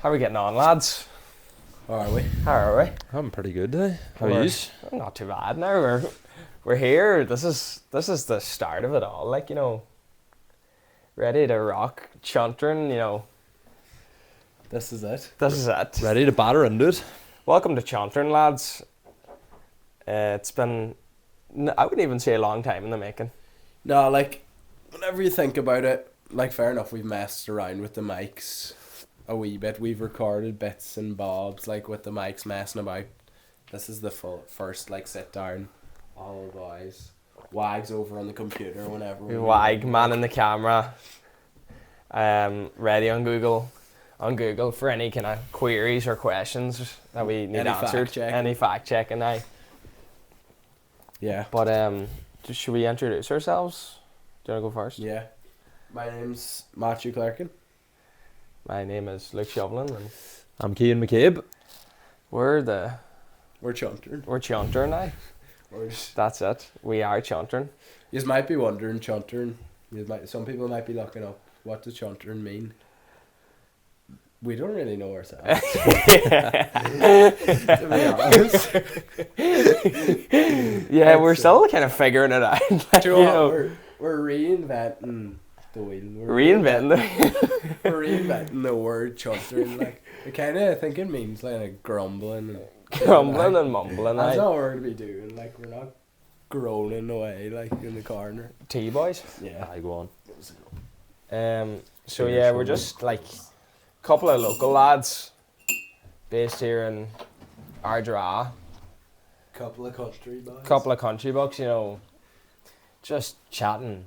How are we getting on, lads? How are we? How are we? I'm pretty good, eh? How We're- are you? Not too bad now. We're here. This is the start of it all. Like, ready to rock Chuntering. This is it. This is it. Ready to batter into it? Welcome to Chuntering, lads. It's been, I wouldn't even say a long time in the making. No, like, whenever you think about it, like, fair enough, we've messed around with the mics a wee bit. We've recorded bits and bobs, like, with the mics messing about. This is the first, like, sit down. All the boys. Wags over on the computer whenever we Wag, man in the camera. Ready on Google for any kind of queries or questions that we need Any answered. fact-checking. Any fact checking, aye. Yeah. But should we introduce ourselves? Do you want to go first? Yeah. My name's Maitiu Clarkin. My name is Luke Shovelin, and I'm Kian McCabe. we're Chuntering. Chuntering now. That's it. We are Chuntering. You might be wondering, Chuntering. Some people might be looking up, what does Chuntering mean? We don't really know ourselves. To be honest. Yeah, we're still kind of figuring it out. Like, Do you know what? We're reinventing the wheel. Reinventing. We're reinventing the word Chuntering. Like, I kind of think it means like grumbling. And Grumbling and mumbling. That's Aye. not what we're going to be doing. Like, we're not groaning away, like, in the corner. Tea boys. Yeah. I go on. So yeah, we're just like a couple of local lads based here in Ardra. Couple of country boys. Couple of country bucks, just chatting.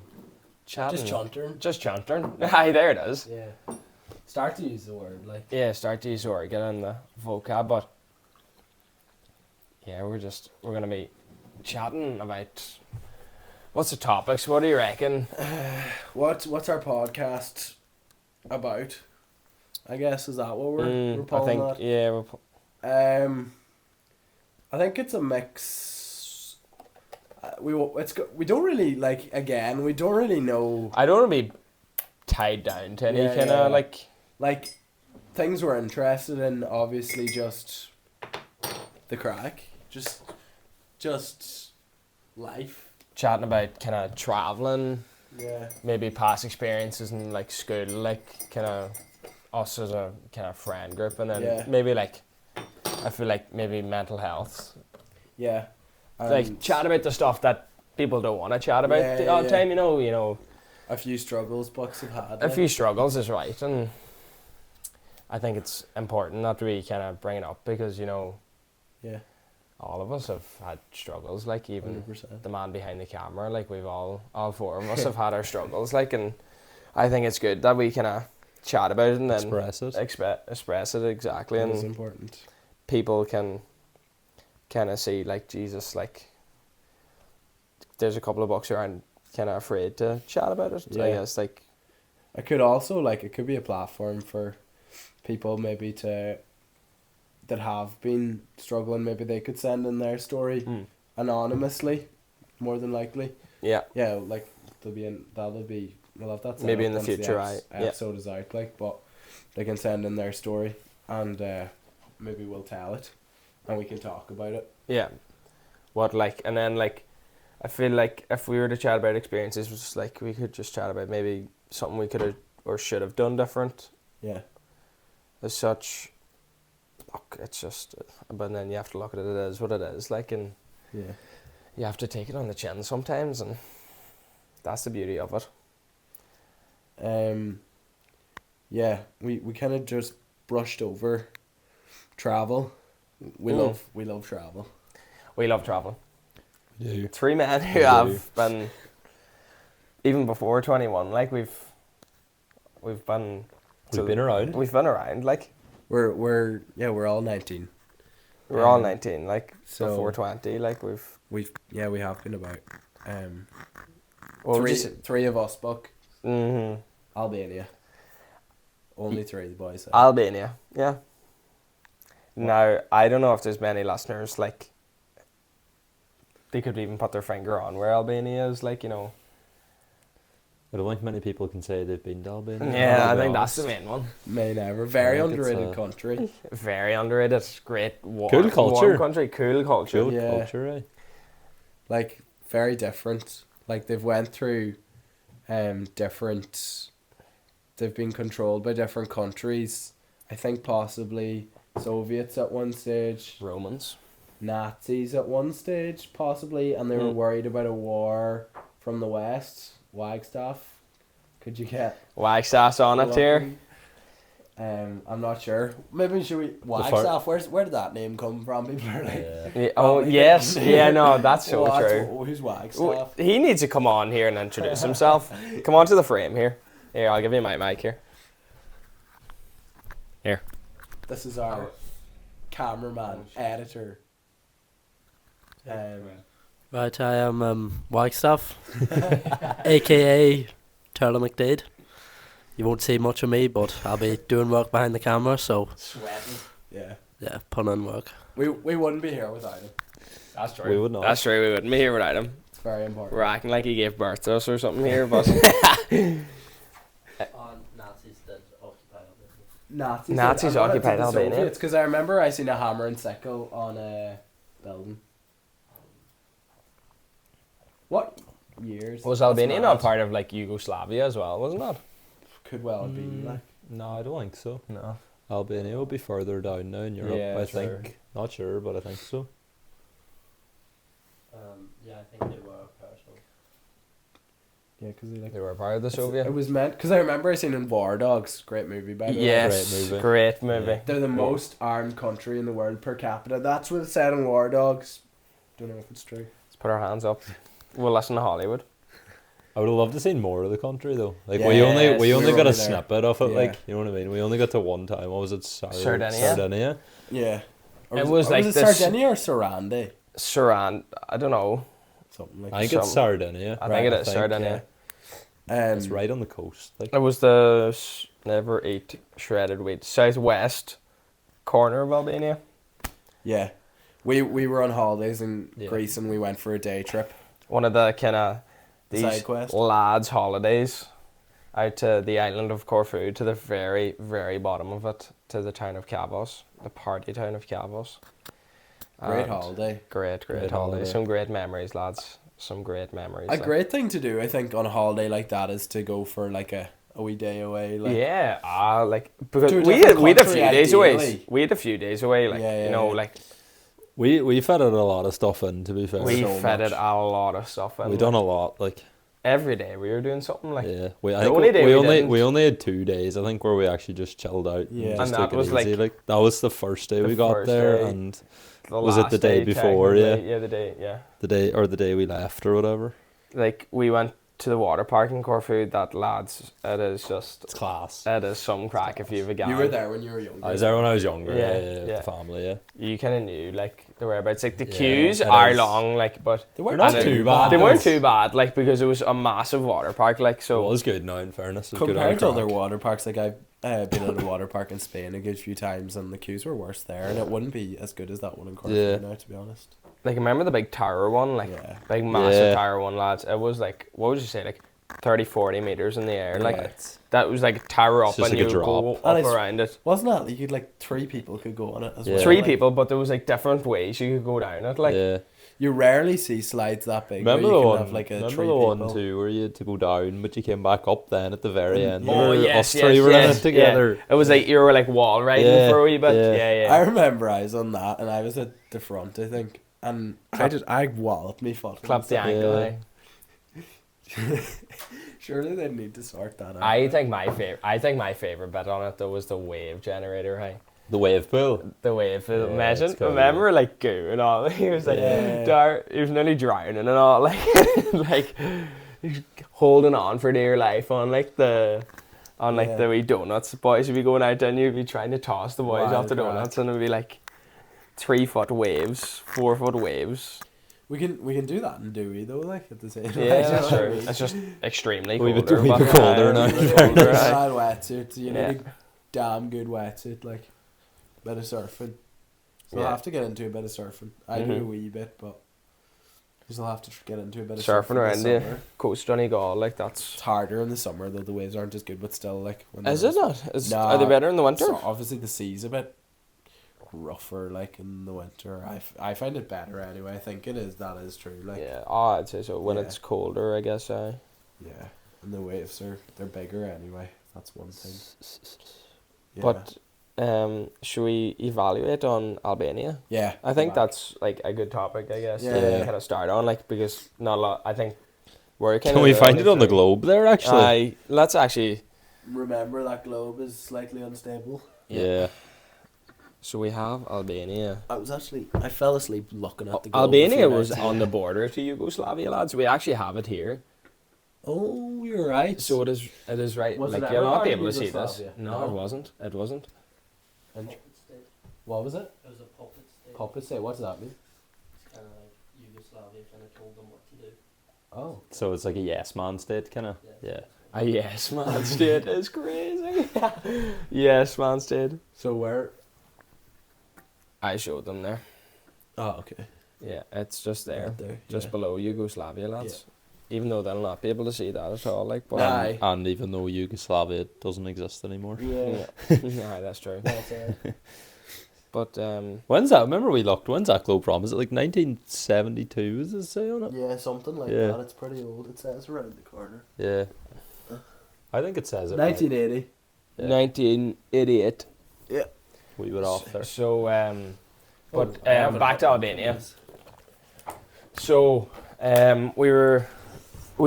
Just Chuntering. Just Chuntering. Aye, there it is. Yeah. Start to use the word, like. Yeah, start to use the word, get in the vocab, but yeah, we're gonna be chatting about what's the topics. What do you reckon? What's our podcast about? I guess, is that what we're I pulling think at? yeah, I think it's a mix. We don't really like. Again, we don't really know. I don't want to be tied down to any Yeah, kind yeah. of Like things we're interested in. Obviously, just the crack. Just life. chatting about kind of traveling, Yeah. maybe past experiences in like school, like kind of us as a kind of friend group, and then Yeah. maybe like I feel like maybe mental health. Yeah. Like chat about the stuff that people don't want to chat about Yeah, all the yeah. time, you know. A few struggles Bucks have had. A few struggles is right, and I think it's important that we kind of bring it up because, Yeah. all of us have had struggles, like even 100%. the man behind the camera, like we've all four of us have had our struggles, like, and I think it's good that we kind of chat about it and then Express it. express it exactly, It is and important. people can kind of see, like, Jesus, like, there's a couple of bucks who aren't kind of afraid to chat about it. I Yeah. guess, like, It could also, like, it could be a platform for people maybe that have been struggling. Maybe they could send in their story anonymously, more than likely. yeah, Yeah, like that'll be we'll have that set Maybe up in the once future, episode is out, like, but they can send in their story and maybe we'll tell it and we can talk about it. yeah. What, like, and then, like, I feel like if we were to chat about experiences, it was just like we could just chat about maybe something we could have or should have done different. Yeah. As such, look, it's just, but then you have to look at it as what it is, like, and Yeah. you have to take it on the chin sometimes, and that's the beauty of it. Yeah, we kind of just brushed over travel. We love travel. We love traveling. Yeah. Three men who We do. have been, even before 21, like, we've been around. We've been around, like, We're all 19. we're all 19, like, so before 20, like, we have been about what would you say? three of us book Mm-hmm. Albania. Only three, the boys said. Albania, yeah. Now, I don't know if there's many listeners, like, they could even put their finger on where Albania is, like, I don't think many people can say they've been to Albania. Yeah, I'll I be think that's honest. the main one. May never. Very I think it's underrated a- country. Very underrated. Great, warm, Cool culture. warm country, cool culture. Cool Yeah. culture, eh? Like, very different. Like, they've went through different... They've been controlled by different countries. I think possibly Soviets at one stage. Romans. Nazis at one stage, possibly. And they were worried about a war from the West. Wagstaff. Could you get... Wagstaff's on it here. I'm not sure. Maybe should we... Wagstaff, where did that name come from? People are like... Yeah. Yeah, oh, yes. Yeah, no, that's so What? true. Who's Oh, Wagstaff? he needs to come on here and introduce himself. Come on to the frame here. Here, I'll give you my mic here. Here. This is our cameraman, editor. Right, I am Wagstaff, aka Turler McDade. You won't see much of me, but I'll be doing work behind the camera, so Sweating. Yeah. put in work. We wouldn't be here without him. That's true. We would not. That's true, we wouldn't be here without him. It's very important. We're acting like he gave birth to us or something here, but Nazis occupied Albania. It's because I remember I seen a hammer and sickle on a building. What years? was That's Albania mad. not part of like Yugoslavia as well, wasn't it? Could well be like. No, I don't think so. No. Albania will be further down now in Europe, Yeah, I sure. think. Not sure, but I think so. Yeah, I think they were personal. Yeah, because they like. They were part of the Soviet. It was meant because I remember I seen in War Dogs, great movie by the way. Yes, Great movie. great movie. They're the most armed country in the world per capita. That's what it said in War Dogs. Don't know if it's true. Let's put our hands up. We'll listen to Hollywood. I would have loved to see more of the country though. Like Yes, we only we got were a only there. snippet of it, Yeah. like you know what I mean. We only got to one time. What was it? Sardinia? Sardinia. Yeah. It was like was this- it Sardinia or Sarandie? Saran, I don't know. Something like I think that. it's Sardinia. I think it is Sardinia. It's right on the coast. Like It was the never eat shredded wheat southwest corner of Albania. Yeah. We were on holidays in Yeah. Greece and we went for a day trip. One of the kind of these Side quest. lads' holidays out to the island of Corfu, to the very, very bottom of it, to the town of Kavos, the party town of Kavos. Great And holiday. Great Great holiday. holiday. Some great memories, lads. Some great memories. A great thing to do, I think, on a holiday like that is to go for like a wee day away. Like, Yeah, like because To a we different had a country, few days away. ideally. We had a few days away, like Yeah, you know, yeah. like we fitted a lot of stuff in. To be fair, we so fitted much. a lot of stuff in. we done a lot. Like every day. We were doing something like yeah, I the think only day we only didn't- we only had 2 days. I think where we actually just chilled out. Yeah. and, just And took that it was, easy. like, That was the first day the we got first there, day. and the Was it last the day before, technically. Yeah, the day. Yeah, the day we left or whatever. like we went to the water park in Corfu. That lads, it is just It's class. it is some crack if you've a guy. You were there when you were younger. I was there when I was younger. Yeah, Yeah, with yeah. the family. Yeah, You kind of knew like the whereabouts. Like the Yeah, queues it are is. long, like but They weren't not and too bad. They It weren't was- too bad, like because it was a massive water park. Like so it so. was good. Now, in fairness, it was good Compared to crack. other water parks, like I've been at a water park in Spain a good few times, and the queues were worse there, and it wouldn't be as good as that one in Corfu Yeah. now, to be honest. Like remember the big tower one, like Yeah. big massive Yeah. tower one, lads. It was like what would you say, like 30, 40 meters in the air. Like Yeah. that was like a tower up, It's just and like you a would go drop. up And it's- around it. Wasn't that? You could like 3 people could go on it as Yeah. well. Three like, people, but there was like different ways you could go down it. Like yeah. You rarely see slides that big. Remember where you the can one? have like a Remember 3 the one people. too, where you had to go down, but you came back up then at the very end. Oh, Remember yes, us three yes, were in yes, it together. it was like you were like wall riding Yeah, for a wee bit. yeah. Yeah, yeah. I remember I was on that, and I was at the front, I think, and I walloped me fucking. Clap the ankle. Yeah. eh? Surely they need to sort that out. I think my favorite bit on it though was the wave generator. Hey, The wave pool. the wave. Yeah, Imagine, it's cool. remember like goo and all. He was like, Yeah. he was nearly drowning and all. Like, like he's holding on for dear life on like the. On like Yeah. the wee donuts, boys would be going out and you'd be trying to toss the boys off the Wild donuts, and it'd be like 3-foot waves, 4-foot waves. We can do that in Dewey though, like at the same time. Yeah, that's true. It's just extremely Wee bit- colder. wee bit but, colder now. wee bit You colder, need a aye. bad wetsuit. You need Yeah. a damn good wetsuit, like bit of surfing. We'll Yeah. have to get into a bit of surfing. I do a Mhm. wee bit, but You'll have to get into a bit of Surfing around in the the summer. coast Donegal, like that's. It's harder in the summer though. The waves aren't as good, but still like. When Is they're- it not? Nah, Are they better in the winter? So obviously the sea's a bit rougher, like in the winter. I find it better anyway. I think it is. That is true. Like Yeah, I'd say so. When Yeah. it's colder, I guess. yeah, and the waves they're bigger anyway. That's one thing. Yeah. But should we evaluate on Albania? yeah, I think back. that's like a good topic, I guess, Yeah. to kind of start on, like because not a lot. I think we're kind Can of. we find it on the globe there, actually? Let's actually. Remember that globe is slightly unstable. Yeah. So we have Albania. I fell asleep looking at the globe. Albania was on the border to Yugoslavia, lads. We actually have it here. Oh, you're right. So it is right. Was it like ever you'll not part be of able to see this. Yugoslavia? No, No. it wasn't. It wasn't. What was it? It was a puppet state. Puppet say. What does that mean? It's kind of like Yugoslavia kind of told them what to do. Oh. So it's like a yes man state, kind of. Yeah. Yeah. Yes, man, state is crazy. Yes, man, state. So where? I showed them there. Oh, okay. Yeah, it's just there, Right there. just yeah. below Yugoslavia, lads. Even though they'll not be able to see that at all, like. But Nah. Aye. And even though Yugoslavia doesn't exist anymore. Yeah. Aye, that's true. That's it. But When's that? Remember we looked. When's that globe from? Is it like 1972? Does it say on it? Yeah, something like Yeah. that. It's pretty old. It says around the corner. Yeah. I think it says it. right. 1980. Yeah. 1988. We were off there. So but I haven't back to had Albania. this. So we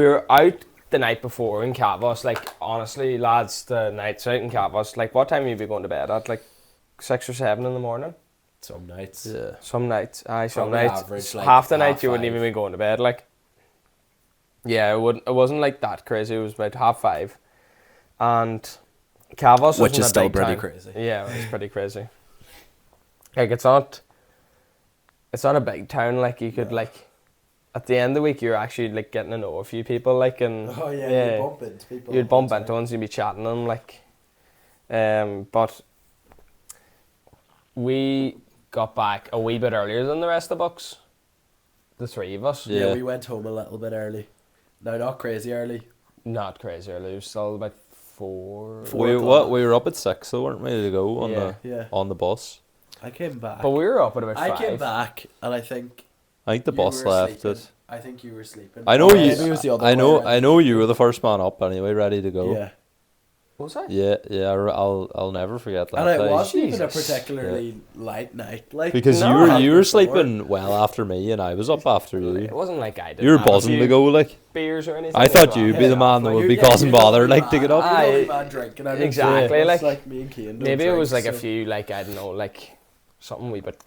were out the night before in Kavos. Like honestly, lads, the nights out in Kavos. Like what time you be going to bed at? Like 6 or 7 in the morning. Some nights. Yeah. Some nights, some Probably nights. average, like, half the half night you wouldn't 5. even be going to bed. Like, yeah, it wasn't like that crazy. It was about 5:30, and Kavos, Which wasn't is a still big pretty town. crazy. Yeah, it's pretty crazy. Like it's not a big town. Like you could like, at the end of the week, you're actually like getting to know a few people. Like and Oh yeah, you bump into people. you'd bump into ones, you'd be chatting them like, but we got back a wee bit earlier than the rest of the bucks. The three of us. Yeah, Yeah. we went home a little bit early. No, not crazy early. Not crazy early. It was still about 4. 4 We o'clock. we were up at 6, so weren't we, to go on Yeah. Yeah. the bus. I came back. But we were up at about 5. I came back, and I think I think the you bus were left sleeping. it. I think you were sleeping. I know Or you. maybe it was the other I way know. around. I know you were the first man up anyway, ready to go. Yeah, Was I? Yeah, yeah. I'll never forget that. and it day. wasn't even a Jesus. particularly light night. Like Because No, you I were had you were before. sleeping well after me, and I was up after you. It wasn't like I did. You were buzzing to go, like. Beers or anything. I thought you'd be the man that would be causing bother, like, to get up. Aye. You're the man drinking. I don't Exactly, drink. It's like, me and Kian don't Maybe it drink, was like a so- few, like, I don't know, like something wee bit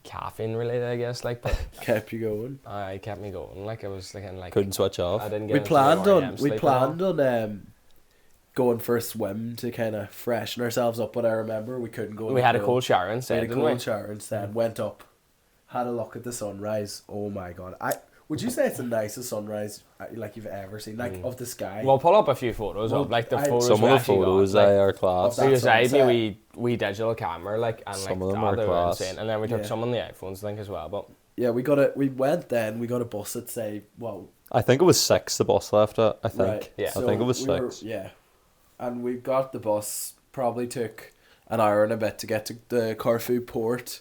caffeine related, I guess. Like, but kept you going. I kept me going. Like, I was like Couldn't switch off. I didn't get We into planned the REM on sleep at all. going for a swim to kind of freshen ourselves up. But I remember we couldn't go. in We the had a pool. cold shower We instead, had a didn't cold we? shower instead. Went up, had a look at the sunrise. Oh my god! Would you say it's the nicest sunrise like you've ever seen, like of the sky? We'll pull up a few photos Well, of like the I- photos. Some we of the actually got, photos like, are class. that because I had sunset. me wee digital camera, like, and Some like of them God, are they were class. insane. And then we took Yeah. some on the iPhones, I think, as well. But Yeah, we got a bus at say, well, I think it was 6 the bus left at. I think. right. Yeah. I think it was we were- 6. yeah, and we got the bus. Probably took an hour and a bit to get to the Corfu port.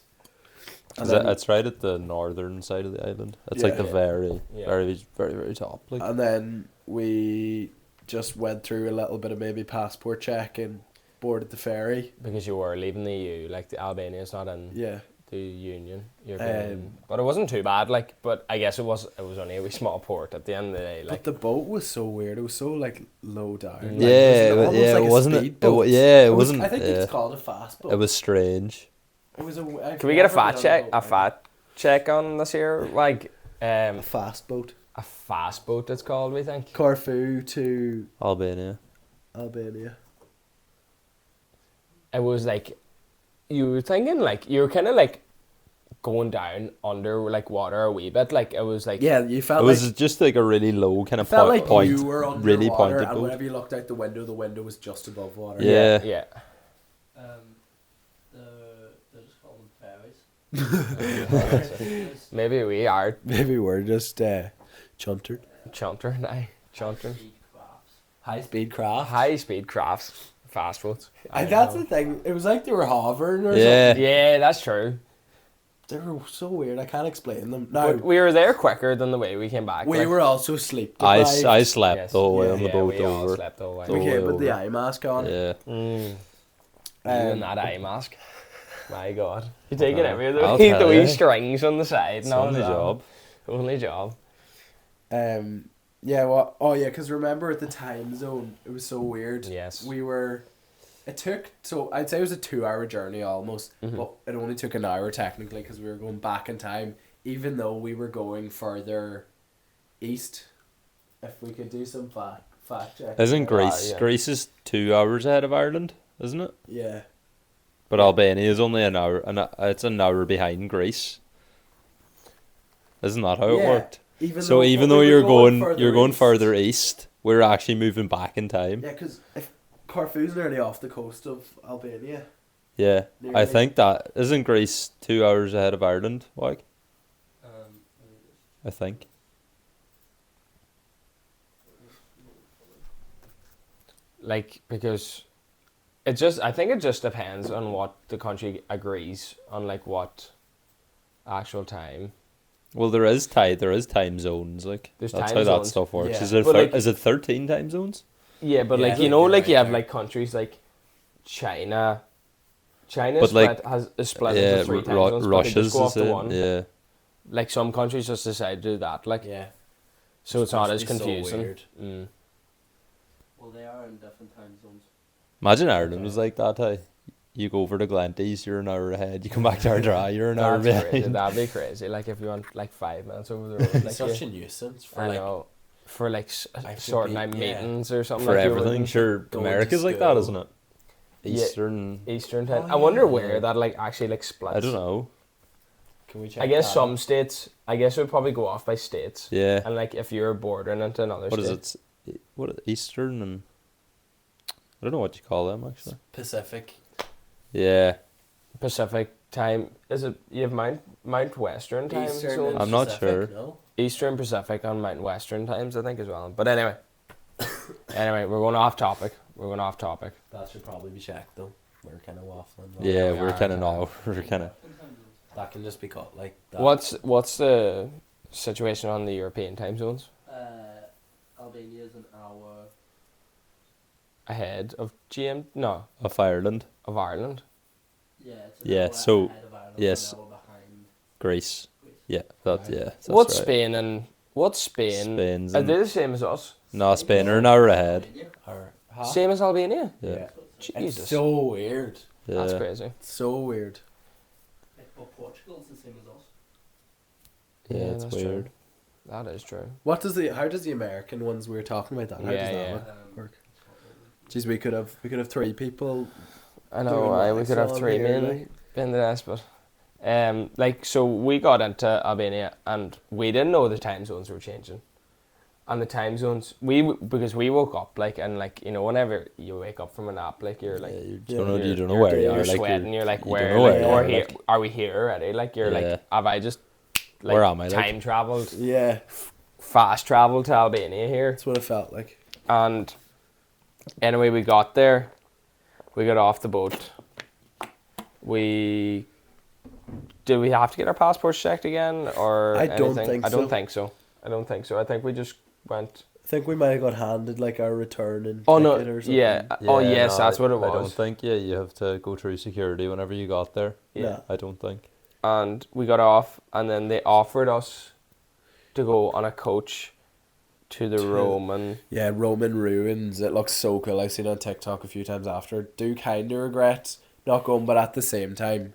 And then, It's right at the northern side of the island. It's Yeah. like the very, Yeah. very, very, very top. Like. and then we just went through a little bit of maybe passport check and boarded the ferry. because you were leaving the EU, like the Albania's not in Yeah, the Union, European. Um, But it wasn't too bad. Like, but I guess it was only a wee small port at the end of the day. but Like, the boat was so weird. It was so like low down. Like, Yeah, it was almost yeah, like it a wasn't. speedboat. Yeah, it was- wasn't. I think yeah. it's called a fast boat. It was strange. It was a. can we get a fat check? A fat check on this here, like A fast boat. a fast boat. It's called. We think. Corfu to Albania. Albania. It was like, you were thinking like you were kind of like going down under like water a wee bit. Like it was like Yeah, you It felt was like just like a really low kind of felt point. like point you were underwater, really pointed and boat. whenever you looked out the window was just above water. Yeah. yeah. They just call them ferries. Maybe we are Maybe we're just chuntered. chuntering. Aye, chuntering. High speed craft. High speed crafts, fast food. And that's the thing. It was like they were hovering or Yeah. something. Yeah, that's true. They were so weird. I can't explain them. No, But we were there quicker than the way we came back. we like. were also sleep I deprived. slept Yes. the whole way Yeah, on the Yeah, boat we all over. slept all the way. The We whole came way with the over. eye mask on. Yeah. You Um, and that eye mask. My God. You're taking every of I'll the tell wee ya. strings on the side. It's No, only job. Only job. Yeah, well, oh yeah, because remember at the time zone, it was so weird. Yes. It took, so I'd say it was a 2 hour journey almost, Mhm. but it only took an hour technically because we were going back in time, even though we were going further east. If we could do some fact check. Isn't Greece? yeah. Greece is 2 hours ahead of Ireland, isn't it? Yeah. But Albania is only an hour, and it's an hour behind Greece. Isn't that how it Yeah, worked? Even Even but though we were you're going east. further east, we're actually moving back in time. Yeah, because Corfu's nearly off the coast of Albania. Yeah, I Nearly. think that isn't Greece 2 hours ahead of Ireland. Like, I think. Like, because I think it just depends on what the country agrees on, like, what actual time. Well, there is time zones. Like There's that's time how zones. that stuff works. Yeah. Is it But, like- is it 13 time zones? Yeah, but Yeah, I like, think you know, you're like right you have there. like countries like China. China But, like, is split Yeah, into three time zones, but they Russia's just go off the to same. one. Yeah, Like some countries just decide to do that, like Yeah. so it's not as Must be so confusing. weird. Mm. Well, they are in different time zones. imagine Ireland was like that. Hey, you go over to Glenties, you're an hour ahead. You come back to Ardry, you're an hour That's crazy. behind. That'd be crazy. Like if you want like 5 minutes over the road, like It's such a nuisance for I like know for like I should sorting be- out yeah. meetings or something For like you everything, wouldn't- sure. going to America's like that, school. isn't it? Yeah. Eastern. Eastern time. Oh, I wonder yeah. where that like actually like splits. I don't know. Can we check I guess that some out? states. I guess it would probably go off by states. Yeah. And like if you're bordering into another What is state. it? What Eastern and I don't know what you call them actually. Pacific. Yeah, Pacific time. Is it you have Mount Western time Eastern zones? and I'm not Pacific, sure. No? Eastern, Pacific, and Mount Western times, I think, as well. But anyway, we're going off topic. That should probably be checked though. We're kind of waffling. yeah, we we're are, kind of yeah. now. We're kind of. That can just be caught like that. What's the situation on the European time zones Albania is an hour. ahead of GM? No, Of Ireland, of Ireland. Yeah, it's Yeah, hour so- ahead of Ireland, yes. an hour behind Greece. Greece. Yeah, that. Yeah, that's What's right. Spain and what's Spain? Spain's Are in- they the same as us? No, Spain are an hour ahead. Albania. Or, huh? Same as Albania? Yeah, Jesus, It's so weird. yeah. that's crazy. So weird. Like, but Portugal's the same as us. Yeah, it's that's weird. True. That is true. How does the American ones we were talking about that? How Yeah, does that yeah. work? Jeez, we could have 3 people. I Doing know. We wax could have on 3 here, men like. in the nest, but like so we got into Albania and we didn't know the time zones were changing, and the time zones because we woke up like and like you know whenever you wake up from a nap like you're like. Yeah, you Yeah, don't know. You you're- don't know where you You're are. Like sweating. You're like, you where? don't know Like, where you we're are. here. Like, Are we here already? Like, you're Yeah. like, have I just like Where am I, like? time traveled, Yeah, fast traveled to Albania here? that's what it felt like. And anyway, we got there. We got off the boat. Did we have to get our passports checked again, or I don't anything? think I don't so. think so. I don't think so. I think we just went. I think we might have got handed like our returning Oh no! ticket or something. Yeah. Oh Yeah, yes, no, that's what it was. I don't think. Yeah, you have to go through security whenever you got there. Yeah. No. I don't think. And we got off, and then they offered us to go on a coach to the Roman. Yeah, Roman ruins. It looks so cool. I've seen it on TikTok a few times after. Do kind of regret not going, but at the same time,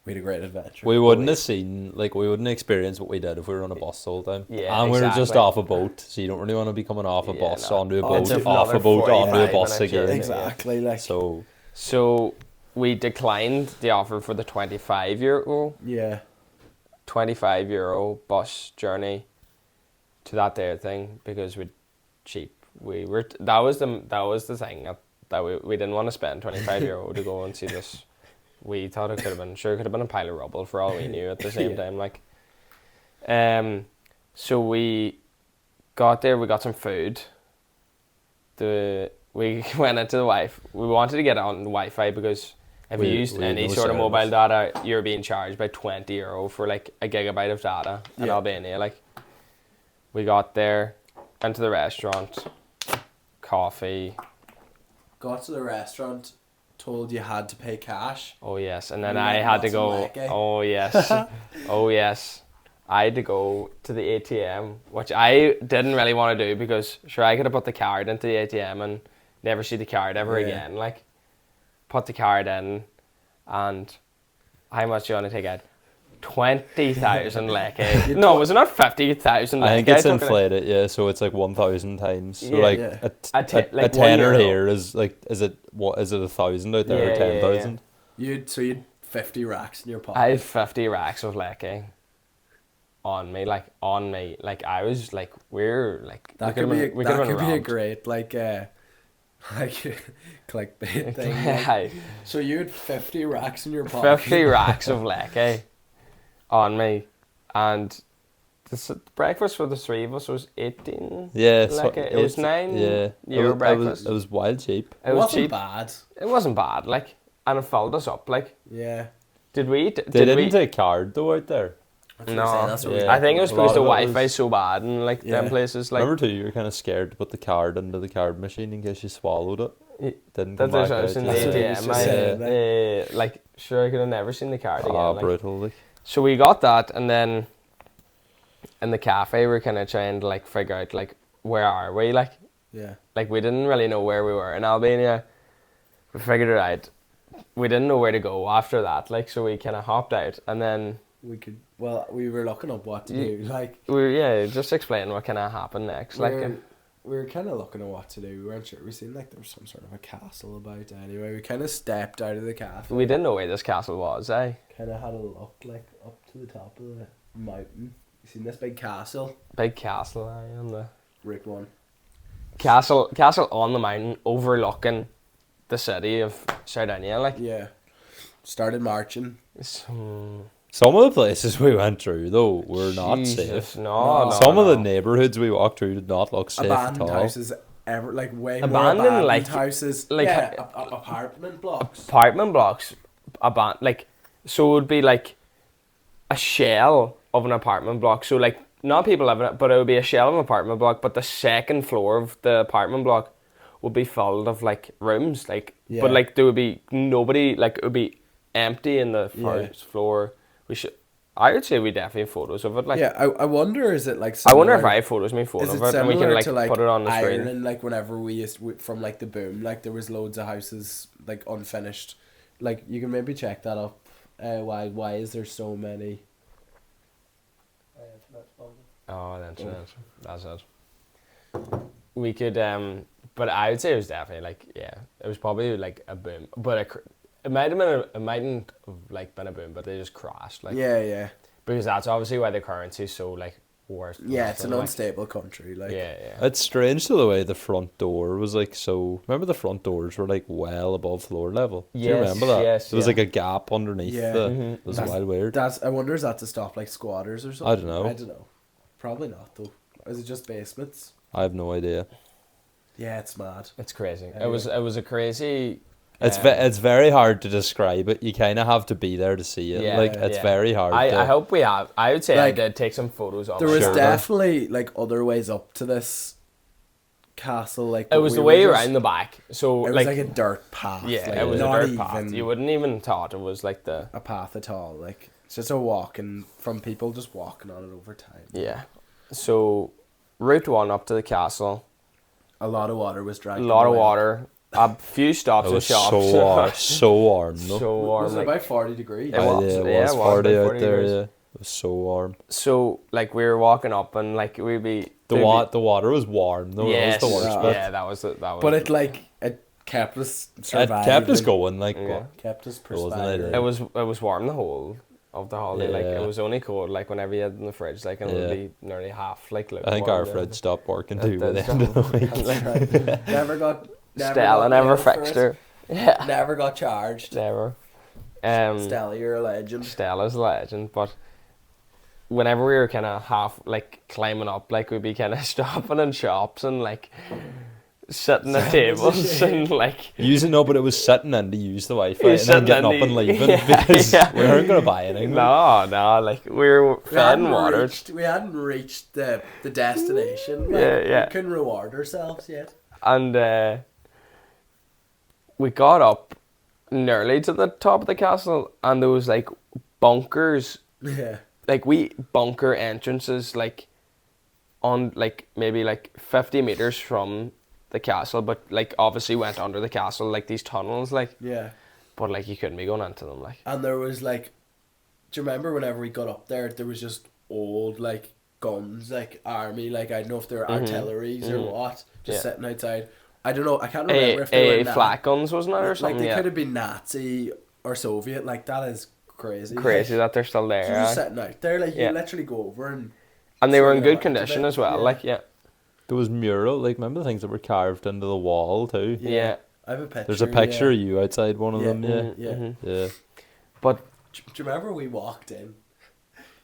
we had a great adventure. We wouldn't have seen, like, we wouldn't experience what we did if we were on a bus the whole time. Yeah, and we were just exactly. off a boat, so you don't really want to be coming off a Yeah, bus, no. onto a Oh, boat, it's off a another boat, onto a 45 bus minute journey. again. Exactly, like So, So we declined the offer for the €25 €25 bus journey to that there thing because we're cheap. We were that was the thing that we didn't want to spend €25 to go and see this we thought it could have been, sure, it could have been a pile of rubble for all we knew at the same Yeah. time. Like, so we got there, we got some food. We went into the Wi-Fi. We wanted to get on Wi-Fi because if you used we had any no sort of mobile service. data, you're being charged by €20 for like a gigabyte of data in Yeah. Albania. Like, we got there, went to the restaurant, coffee. Got to the restaurant, told you had to pay cash. Oh yes, and then You I went had to nuts and go. wacky. Oh yes, oh yes. I had to go to the ATM, which I didn't really want to do because sure I could have put the card into the ATM and never see the card ever Yeah. again. Like, put the card in, and how much do you want to take out? 20,000 leke. No, was it not 50,000 leke? I think it's took it. inflated, yeah. So it's like 1,000 times. So Yeah. like Yeah. a Like tenner €1. here is like, is it 1,000 out there Yeah, or yeah, 10,000? You'd 50 racks in your pocket. I had 50 racks of leke on me. Like, I was like, we're like, That we could be we could've been a robbed. great like clickbait thing. like. Aye. So you had 50 racks in your pocket. 50 racks of leke on me, and the breakfast for the three of us was 18 Yeah, so leke. It was €9 Yeah, breakfast. It was wild cheap. It was Wasn't cheap. bad. It wasn't bad, like, and it filled us up. Like, Yeah. did we? They Did didn't we? take card though out there. No, That's what we Yeah. I think it was A because lot the of it Wi-Fi was- so bad in like them Yeah. places. Like, Remember too, you were kind of scared to put the card into the card machine in case you swallowed it. Y- Didn't that come there's back us in the out. That's what he Yeah. was ATM. just saying, Like, sure, I could have never seen the card again. Ah, like. brutal. Like. So we got that, and then in the cafe, we're kind of trying to like figure out like where are we, like we didn't really know where we were in Albania. We figured it out. We didn't know where to go after that, like, so we kind of hopped out, and then we were looking up what to Ye- do. Like just explain what kind of happened next. Like, we were kind of looking at what to do. We weren't sure. We seen like there was some sort of a castle about. Anyway, we kind of stepped out of the cafe. we didn't know where this castle was, eh? Kind of had a look like up to the top of the mountain. You seen this big castle? Big castle, on the Route 1. castle on the mountain overlooking the city of Sardinia, like. Yeah. Started marching. So, Some of the places we went through though were not Jesus, safe. No, Some of the no. neighbourhoods we walked through did not look safe at Abandoned all. houses. Way more Abandoned, abandoned like- houses. like- yeah, apartment blocks. Apartment blocks, like, so it would be like a shell of an apartment block. So like, not people living in it, but it would be a shell of an apartment block. But the second floor of the apartment block would be filled of like rooms, like, Yeah. but like there would be nobody, like it would be empty in the Yeah. first floor. I would say we definitely have photos of it. Like, Yeah, I wonder, is it like I wonder if similar- I have photos of me phone Is of it it, and we can similar like to like put it on the screen. Ireland, like whenever from like the boom, like there was loads of houses like unfinished. Like you can maybe check that up. Why is there so many? Oh, that's it. We could, but I would say it was definitely like, yeah, it was probably like a boom, but it might have been, it mightn't have like been a boom, but they just crashed, like, Yeah. because that's obviously why the currency is so like worse. than Yeah, it's an nothing, like, unstable country. Like yeah. It's strange to the way the front door was like so. Remember the front doors were like well above floor level. Do you Yes, remember that? yes, There was yeah. like a gap underneath. Yeah. Mhm. It was That's- wild weird. I wonder, is that to stop like squatters or something? I don't know. Probably not though. Is it just basements? I have no idea. Yeah, it's mad. It's crazy. Anyway. It was a crazy. It's very hard to describe it. You kind of have to be there to see it. Yeah, like it's yeah. very hard. I hope we have. I would say Like, I did take some photos of There it. was Sure. definitely like other ways up to this castle. Like It but was we the were way just- around the back. So It was like a dirt path. yeah, like, it was a not dirt path. You wouldn't even thought it was like the a path at all. Like it's just a walking from people just walking on it over time. yeah. So Route 1 up to the castle. A lot of water was A dragged. lot of away. water. A few stops It in was shops. so warm, so warm. No? So warm. Was it like- about 40 degrees? It was, it yeah, was it was 40 about out 40 there. degrees. Yeah, it was so warm. So like we were walking up and like we'd be The water was warm though. Yes, That was the worst bit. yeah, that was it. That was. But it kept us It surviving. kept us going. Like Yeah. Kept us Wasn't it? perspiring. it was warm the whole of the holiday. Like Yeah. it was only cold like whenever you had it in the fridge. Like and it would Yeah. be nearly half like. I think our fridge stopped working too by the end of the week. That's right. Never got Stella never billed for fixed it. her. Yeah. Never got charged. Never. Stella, you're a legend. Stella's a legend, but whenever we were kind of half like climbing up, like we'd be kind of stopping in shops and like sitting at tables and like But it was sitting in to use the Wi-Fi You're and then sitting getting in up and the- leaving Yeah, because yeah. we weren't going to buy anything. no, like we were fed and watered. We hadn't reached the destination. Like, Yeah. We couldn't reward ourselves yet. And we got up nearly to the top of the castle, and there was like bunkers, Yeah. like we bunker entrances, like on like maybe like 50 meters from the castle, but like obviously went under the castle, like these tunnels, like, Yeah. but like you couldn't be going into them, like. And there was like, do you remember whenever we got up there was just old like guns, like army, like I don't know if they're artilleries or what, just Yeah. sitting outside. I don't know, I can't remember if they were flat guns, wasn't it, or like something? they Yeah. could have been Nazi or Soviet, like that is crazy. Crazy Like, that they're still there. you're just aye. sitting out there, like Yeah. you literally go over And they were in swing good around a condition bit, as well, yeah. like, yeah. There was mural, like remember the things that were carved into the wall too? Yeah. I have a picture. There's a picture of you outside one of Yeah. them, yeah. Yeah. Mhm. Yeah. But Do you remember we walked in?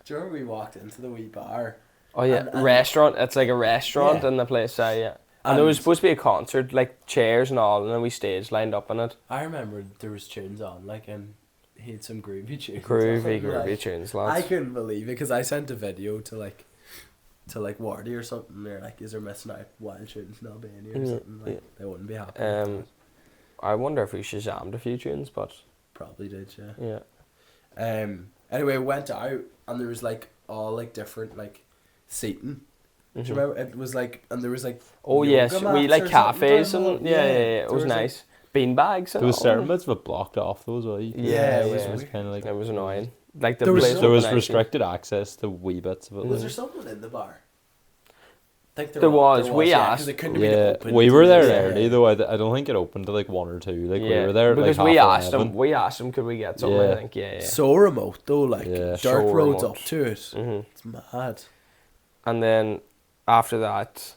Do you remember we walked into the wee bar? oh yeah, And- restaurant. It's like a restaurant Yeah. in the place. Yeah. And there was And- supposed to be a concert, like chairs and all, and then we stage lined up in it. I remember there was tunes on, like, and he had some groovy tunes. Groovy, on, like, groovy tunes, I lads. couldn't believe it because I sent a video to like Wardy or something. They're like, "Is there missing out wild tunes in Albania or Yeah, something?" Like, yeah. they wouldn't be happy. with Um, that. I wonder if we Shazammed a few tunes, but Probably did, yeah. yeah. Anyway, went out and there was like all like different like seating. Do you remember? It was like, and there was like. Oh yoga yes, we mats like or something cafes down and below. yeah. there It was like- nice. Bean bags. And There was all. certain bits that blocked off those, right? Yeah, it was yeah. It was weird. kind of like It was annoying. Like the There was place so- there was nice. restricted access to wee bits of it. Was like. there someone in the bar? I think There was. We yeah, 'cause asked- it couldn't have been Yeah, open we to were the- there yeah. early though. I don't think it opened to like 1 or 2. Like we Yeah, were there because like we half asked 11. them. We asked them, could we get something? I Yeah. think yeah. So remote though, like Yeah. dirt So roads remote. up to it. hmm It's mad. And then after that,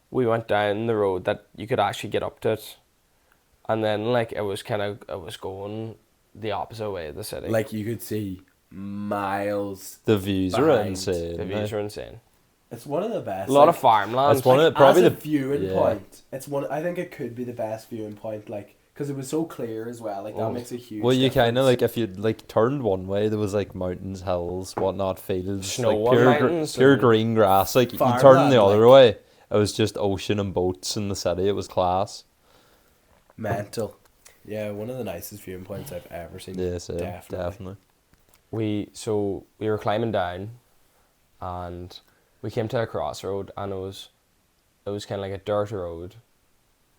we went down the road that you could actually get up to it. And then like it was going the opposite way of the city. Like you could see miles. The views are behind insane. the views are insane. It's one of the best. A lot like, of farmland. That's one of like, the, probably as a the viewing yeah. point. It's one. I think it could be the best viewing point, like because it was so clear as well. Like Oh. that makes a huge. well, you kind of difference. like if you like turned one way, there was like mountains, hills, whatnot, fields, Snow like on pure, mountains pure and- green grass. Like you turn Farmland, the other like- way, it was just ocean and boats in the city. It was class. mental. Yeah, one of the nicest viewing points I've ever seen. Yeah, so Definitely. definitely. we were climbing down, and we came to a crossroad, and it was kind of like a dirt road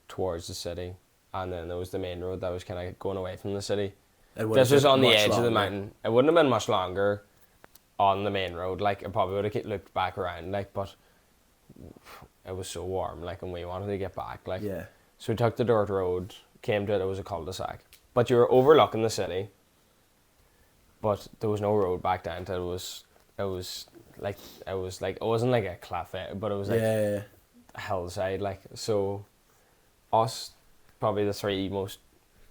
towards the city, and then there was the main road that was kind of going away from the city. It would This have was been on the much edge of the longer. mountain. It wouldn't have been much longer on the main road. Like it probably would have looped back around. Like, but it was so warm. Like, and we wanted to get back. Like, Yeah. so we took the dirt road. Came to it. It was a cul-de-sac. But you were overlooking the city. But there was no road back down to it. It wasn't like a cliff, but it was like Yeah. a hillside. Like, so us, probably the three most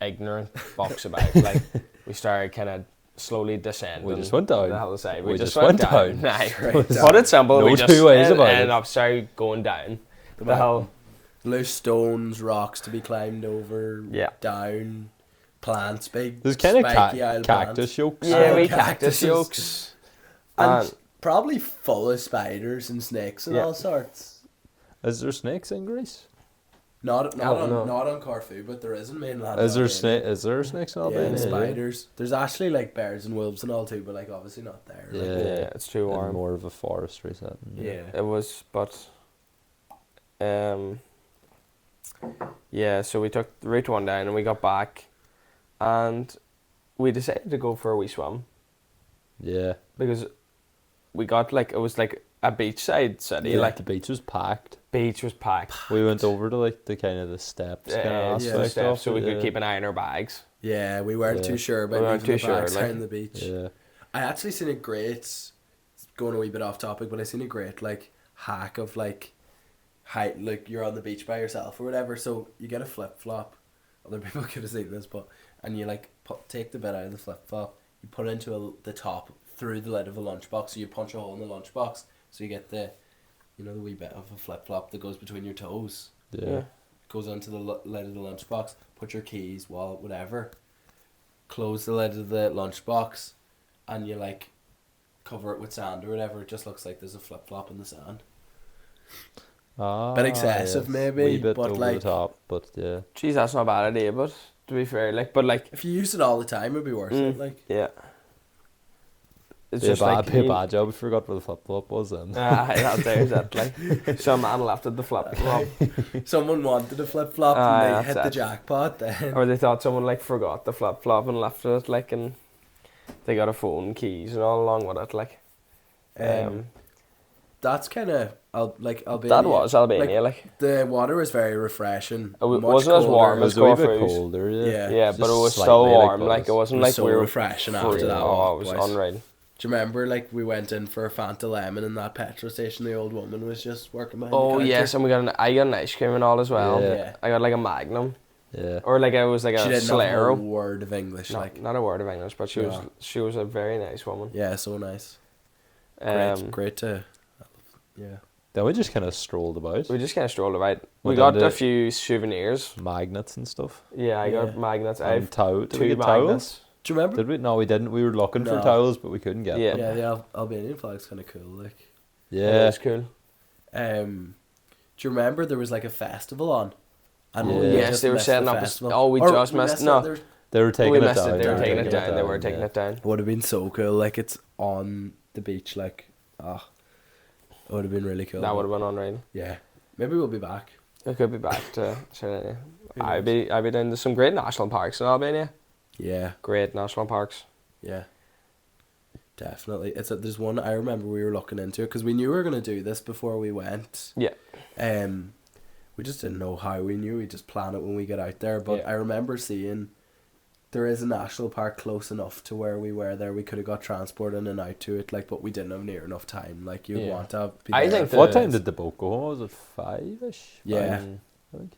ignorant bucks about. Like, we started kind of slowly descending. We just went down. the hillside. We We just just went went down. down. Nah, Straight to down. put it simple, No we just two ways about ended it. up started going down the mountain. hill. Loose stones, rocks to be climbed over. Yeah. Down. Plants, big. There's kind of spiky old cactus plants. yolks. Yeah, Oh, we cactuses. cactus yolks. And probably full of spiders and snakes and Yeah. all sorts. Is there snakes in Greece? Not I don't know. not on Corfu, but there is in mainland. Is there Albania. Is there snakes in Yeah, Albania? and spiders. There's actually like bears and wolves and all too, but like obviously not there. like- Yeah. Yeah, it's too In warm. more of a forestry setting. yeah. It was, but yeah. So we took the route one down, and we got back, and we decided to go for a wee swim Yeah. because we got like it was like a beachside city. Yeah, Like the beach was packed. beach was packed. We went over to like the kind of the steps kind of yeah, aspect steps, of so we it, could yeah. keep an eye on our bags. Yeah, we weren't Yeah. too sure about We weren't leaving too the bags sure, like- down the beach. Yeah. I actually seen a great, going a wee bit off topic, but I seen a great like hack of like height, like you're on the beach by yourself or whatever, so you get a flip flop. Other people could have seen this, but and you like take the bit out of the flip flop, you put it into the top through the lid of a lunchbox, so you punch a hole in the lunchbox, so you get the, you know, the wee bit of a flip flop that goes between your toes. Yeah. Goes onto the lid of the lunchbox. Put your keys, wallet, whatever. Close the lid of the lunchbox, and you like cover it with sand or whatever. It just looks like there's a flip flop in the sand. Bit excessive, maybe, Wee bit but over like, the top, but yeah. Jeez, that's not a bad idea, but to be fair, like, but like, if you use it all the time, it'd be worth it. Like, yeah. It's Be a just like bad, bad job. I forgot what the flip flop was then. that's exactly. Some man left at the flip flop, someone wanted a flip flop and they hit the jackpot. Then, or they thought someone like forgot the flip flop and left it, like, and they got a phone, keys, and all along with it, like. That's kind of Albania. That was Albania, like. The water was very refreshing. It much wasn't as colder. warm It as was a wee bit Corfu. colder, yeah. Yeah, Just but it was slightly so like warm, us. like it wasn't It was like so we were refreshing after free. that Oh, walk, it was boys. unreal. Do you remember, like, we went in for a Fanta Lemon in that petrol station? The old woman was just working behind the Oh counter. yes, and I got an ice cream and all as well. Yeah. I got like a Magnum, Yeah. or like I was like She a didn't have a Solero. word of English, like. Not a word of English, but she Yeah. was a very nice woman. Yeah, so nice. Great to... Yeah. Then we just kind of strolled about. We just kind of strolled about. We Went got down to- a few souvenirs. Magnets and stuff. Yeah, I got Yeah. magnets. I And have Did we two get towels? magnets. Do you remember? Did we? No, we didn't. We were looking for No. towels, but we couldn't get Yeah. them. Yeah, the Albanian flag's kind of cool, like. Yeah. That's cool. Do you remember there was like a festival on? And Yeah. we Yes, just they were missed setting the up a festival. oh, we Or just missed. it. No, They were taking we it missed down. it. They were taking it taking down. They were yeah. taking it down. Would have been so cool. Like, it's on the beach. Like, it would have been really cool. That would have been unreal. Yeah, maybe we'll be back. We could be back to Sardinia. Who I'd be down to some great national parks in Albania. Yeah, Great national parks. yeah, definitely. There's one I remember we were looking into because we knew we were gonna do this before we went. Yeah. We just didn't know how we knew. We just plan it when we get out there. But Yeah. I remember seeing there is a national park close enough to where we were there. We could have got transport in and out to it, like, but we didn't have near enough time. Like, you'd Yeah. want to be I there think for What it. time did the boat go home? Was it 5-ish? Yeah. I think.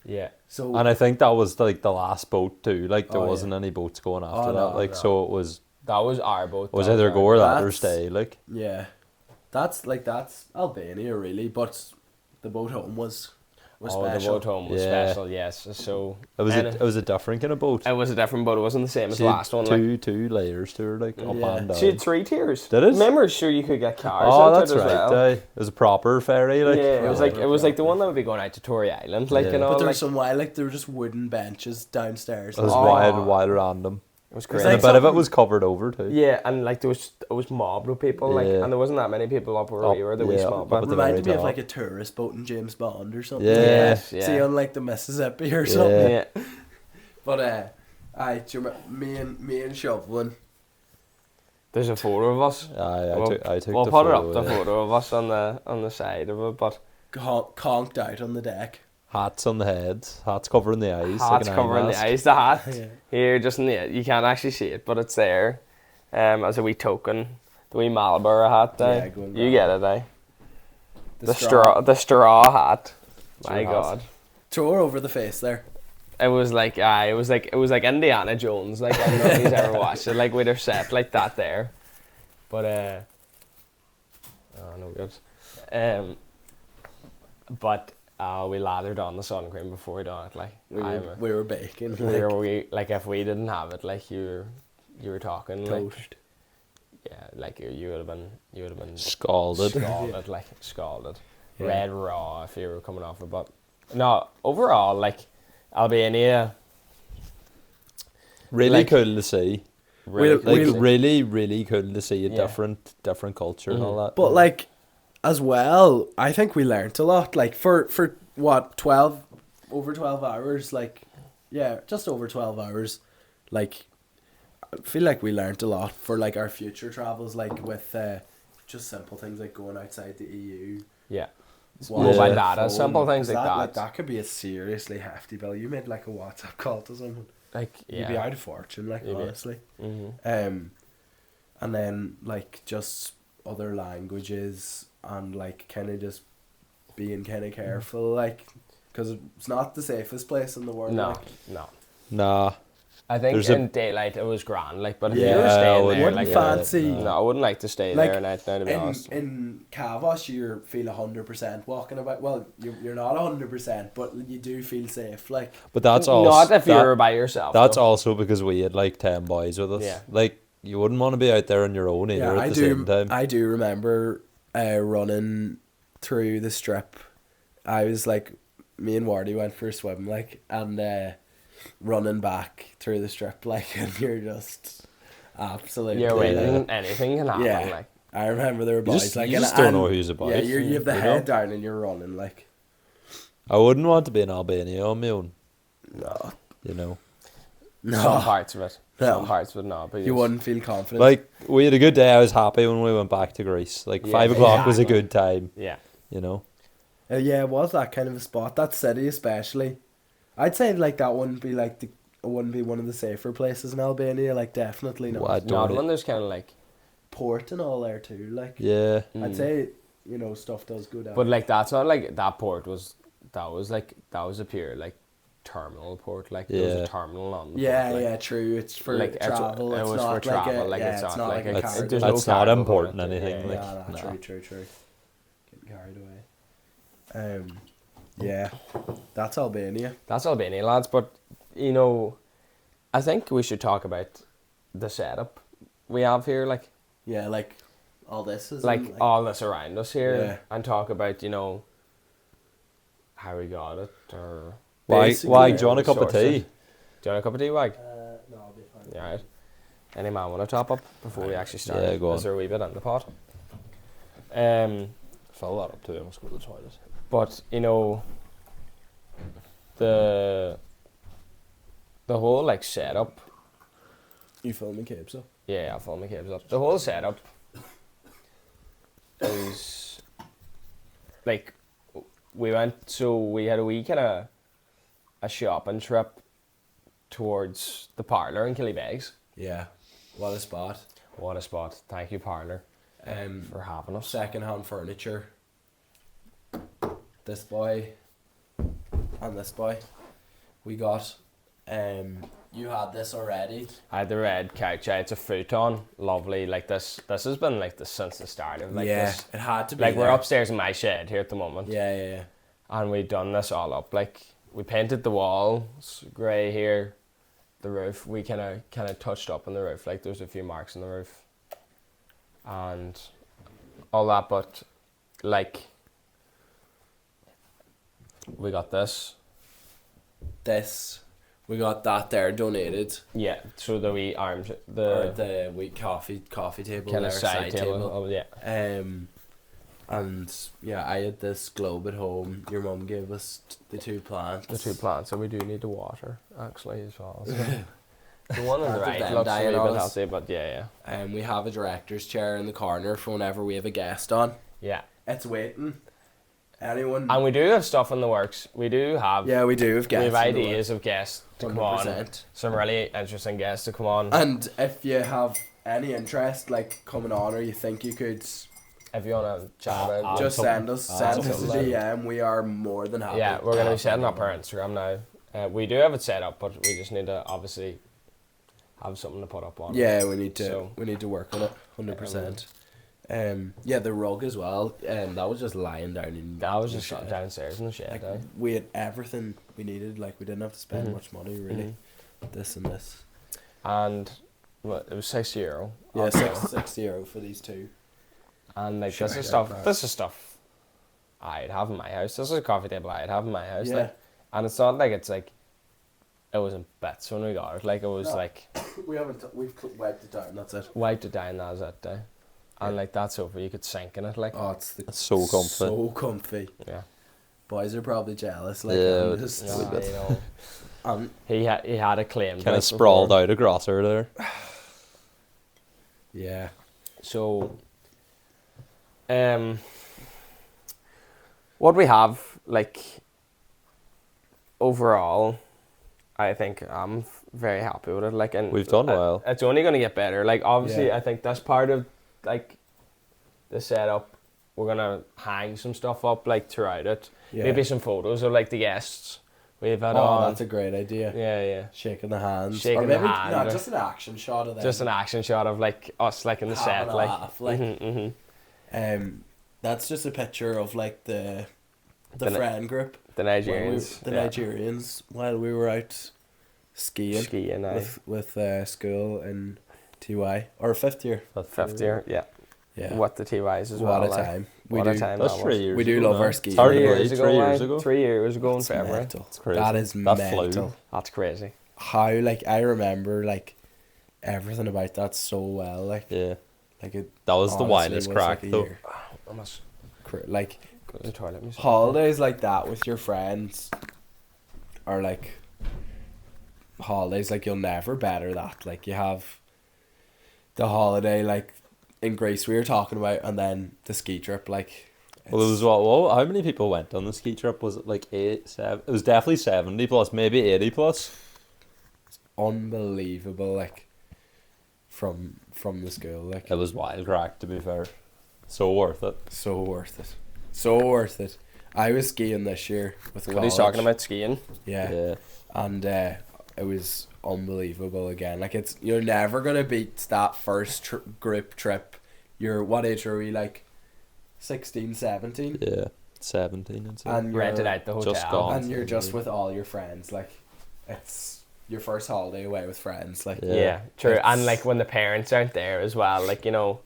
Yeah. So And I think that was like the last boat too. Like there Oh, yeah. wasn't any boats going after Oh, that. no, Like no. so it was That was our boat. either go or that or That's- stay. Like yeah, that's Albania really, but the boat home was Oh, special. the boat home was Yeah. special. Yes. So it was and it was a different kind of boat. it was a different boat. It wasn't the same as She the had last one. Like. two layers to her, like up Yeah. and down. She had 3 tiers. Did it? Remember, sure you could get cars. Oh, out that's it as right. well. It was a proper ferry. Like Yeah, it was like proper. the one that would be going out to Tory Island, like Yeah. you know, But there like was some wild, like there were just wooden benches downstairs. it was Oh. wild random. it was It's great. And like a bit of it something- was covered over too. Yeah, and like it was mobbed with people, like, Yeah. and there wasn't that many people up where Up, we were. There was yeah, small, up but at the very Reminded me of top. like a tourist boat in James Bond or something. Yeah. Yes, yeah. See on like the Mississippi or something. Yeah. yeah, But do you remember me and Shovelin? there's a photo of us. I took We'll the put photo. it up, the yeah. photo of us on the side of it, but Conked out on the deck. Hats on the heads, hats covering the eyes. like hats an eye covering the mask. eyes. The hat Yeah. here, just in the you can't actually see it, but it's there, as a wee token. The wee Marlboro hat, Yeah, going you round. get it, The straw hat. My Straw hat. God. Throw her over the face there. It was like it was like Indiana Jones. Like, I don't know if you've ever watched it. Like, with her set like that there, but oh no good. But we lathered on the sun cream before we done it. Like, We were baking. like if we didn't have it, like you were talking like, Toast. yeah, like you would have been Scalded. scalded, like scalded, Yeah. red raw if you were coming off it. But no, overall, like Albania. Really Like- cool to see. Really, We'll- Like we'll- really cool to see a Yeah. different culture and all that. But like, as well, I think we learnt a lot. Like for what, over 12 hours. Like, yeah, just over 12 hours. Like, I feel like we learnt a lot for like our future travels. Like with just simple things like going outside the EU. yeah. watching Mobile the data, phone. simple things like that. Like that could be a seriously hefty bill. You made like a WhatsApp call to someone. Like, You'd be yeah. out of fortune. Like, You'd be- honestly. Mm-hmm. And then like just other languages and like kind of just being kind of careful, like, because it's not the safest place in the world. No, like. no. Nah. I think There's a- in daylight it was grand, like, but if Yeah, you were I staying wouldn't there, wouldn't like, fancy- no, I wouldn't like to stay Like, there at night now, to be honest. In Cavos, you feel 100% walking about. Well, you're not 100%, but you do feel safe. Like, But that's also Not if you're by yourself. That's though. also because we had like 10 boys with us. Yeah. Like you wouldn't want to be out there on your own either yeah, at the same time. I do remember running through the strip. I was like, me and Wardy went for a swim, like, and running back through the strip, like, and you're just absolutely. Yeah, waiting, anything can happen, Yeah. like. I remember there were boys like, you and- just don't and- know who's about. Yeah, you have the you head know? down and you're running, like. I wouldn't want to be in Albania on my own. No. You know, Some parts of it. No. Some parts would not, but You wouldn't feel confident. like we had a good day. I was happy when we went back to Greece. Like Yeah, 5 o'clock was a exactly. good time. Yeah. You know, Yeah, it was that kind of a spot. That city, especially, I'd say like that wouldn't be like it wouldn't be one of the safer places in Albania. Like definitely not. Well, I Not don't. when there's kind of like. Port and all there too. Like Yeah, I'd say stuff does go down. But like that's not like that port was. That was a pure like terminal port. Like there was Yeah. a terminal on the yeah, port. Like, yeah, true. It's for like, travel. it It's was not for like travel. a, Like yeah, it's it's not like a a It's- cargo. there's no it's not cargo important going into it, anything, yeah. like, no, no. true. Getting carried away. Yeah, that's Albania. That's Albania, lads. But I think we should talk about the setup we have here, like Yeah, like all this is all this around us here, Yeah. and talk about how we got it, or why? Basically, Why? yeah, Do you want a cup of resources. tea? Do you want a cup of tea, Wag? No, I'll be fine. Yeah, right. Any man want to top up before we actually start? Yeah, go Is on. there a wee bit in the pot? Fill that up too. I must go to the toilet. But the whole like setup. You filming Cape, so? Yeah, I'll follow my cables up. The whole setup is like we had a wee kind of a shopping trip towards the parlour in Killybegs. Yeah. What a spot. What a spot! Thank you, parlour, for having us. Second-hand furniture. This boy and this boy. We got. You had this already. I had the red couch. It's a futon, lovely. Like this has been like this since the start of like yeah, this. it had to be. Like we're there. upstairs in my shed here at the moment. Yeah. And we done this all up. Like we painted the walls grey here, the roof. We kind of touched up on the roof. Like there's a few marks on the roof, and all that. But like we got this. This. We got that there donated. Yeah. So the wee arms, Or the the wee coffee table kind there, of side table. Oh yeah. And yeah, I had this globe at home. Your mum gave us the two plants. The 2 plants. So we do need to water actually as well. So. The one on the Part of right them looks a dying wee on bit us. healthy, but yeah. We have a director's chair in the corner for whenever we have a guest on. Yeah. It's waiting. Anyone? And we do have stuff in the works. We do have. Yeah, we do have We guests. have in the ideas of guests to come 100%. on. Some really interesting guests to come on. And if you have any interest, like coming on, or you think you could, If you want to chat about it. just send us a something. DM. We are more than happy. Yeah, we're going to be setting up our. our Instagram now. We do have it set up, but we just need to obviously have something to put up on. Yeah, we need to. So- we need to work on it. 100%. Yeah, the rug as well. That was just lying down in. That was the just shed. downstairs in the shed. Like, we had everything we needed. Like, we didn't have to spend Mhm. much money really. Mhm. This and this. And it was €60. Yeah, also. €60 for these two. And like Sure, this is yeah, stuff. right. This is stuff I'd have in my house. This is a coffee table I'd have in my house. Yeah. Like, and it's not like it's like it was in bits when we got it. Like it was No. like We haven't. We've wiped it down. That's it. wiped it down as that day. And Yeah. like that sofa you could sink in it. Like Oh, it's It's so comfy. So comfy. yeah. Boys are probably jealous. Like, Yeah, I'm it's- just, Yeah, you know, um, he had a claim. Kind of sprawled out across her there. yeah. So, what we have, like, overall, I think I'm very happy with it. Like, and We've done well. It's only going to get better. Like, obviously, Yeah. I think that's part of, like, the setup. We're going to hang some stuff up, like, throughout it. Yeah. Maybe some photos of, like, the guests We've had Oh, on. that's a great idea. Yeah. Shaking the hands. Shaking or maybe the hand, no, or- just an action shot of them. Just an action shot of like us like in the having set a like. laugh, like. Mm-hmm. That's just a picture of like the The Ni- friend group. The Nigerians. The Nigerians while we were out skiing with school in TY or 5th year. Fifth year, yeah. Yeah. What the TYs as What well. a like. time. What a time That's that 3 was. years We do ago love now. our It's skiing. hard to 3 believe, years ago. 3 years aye. ago. 3 years ago in That's February. mental. It's crazy. That is That mental. flew. That's crazy. How like I remember like everything about that so well. Like Yeah. it. That was the honestly wildest was crack, like a though. year. I must Like go to the toilet. myself. holidays like that with your friends are like holidays like you'll never better that. Like you have the holiday like in Greece we were talking about, and then the ski trip. Like Well, it was what? How many people went on the ski trip? Was it like 8, 7? It was definitely 70 plus, maybe 80 plus. unbelievable. Like from the school. Like It was wild crack, to be fair. So worth it. so worth it. So worth it. I was skiing this year with What are you college. talking about skiing? Yeah. Yeah. And it was unbelievable again. Like you're never gonna beat that first group trip. What age are we, like 16, 17? Yeah. 17 and so. And you're, Rented out the hotel. Just gone. and you're just with all your friends. Like it's your first holiday away with friends. Like Yeah. Yeah, true. It's- And like when the parents aren't there as well, like, you know,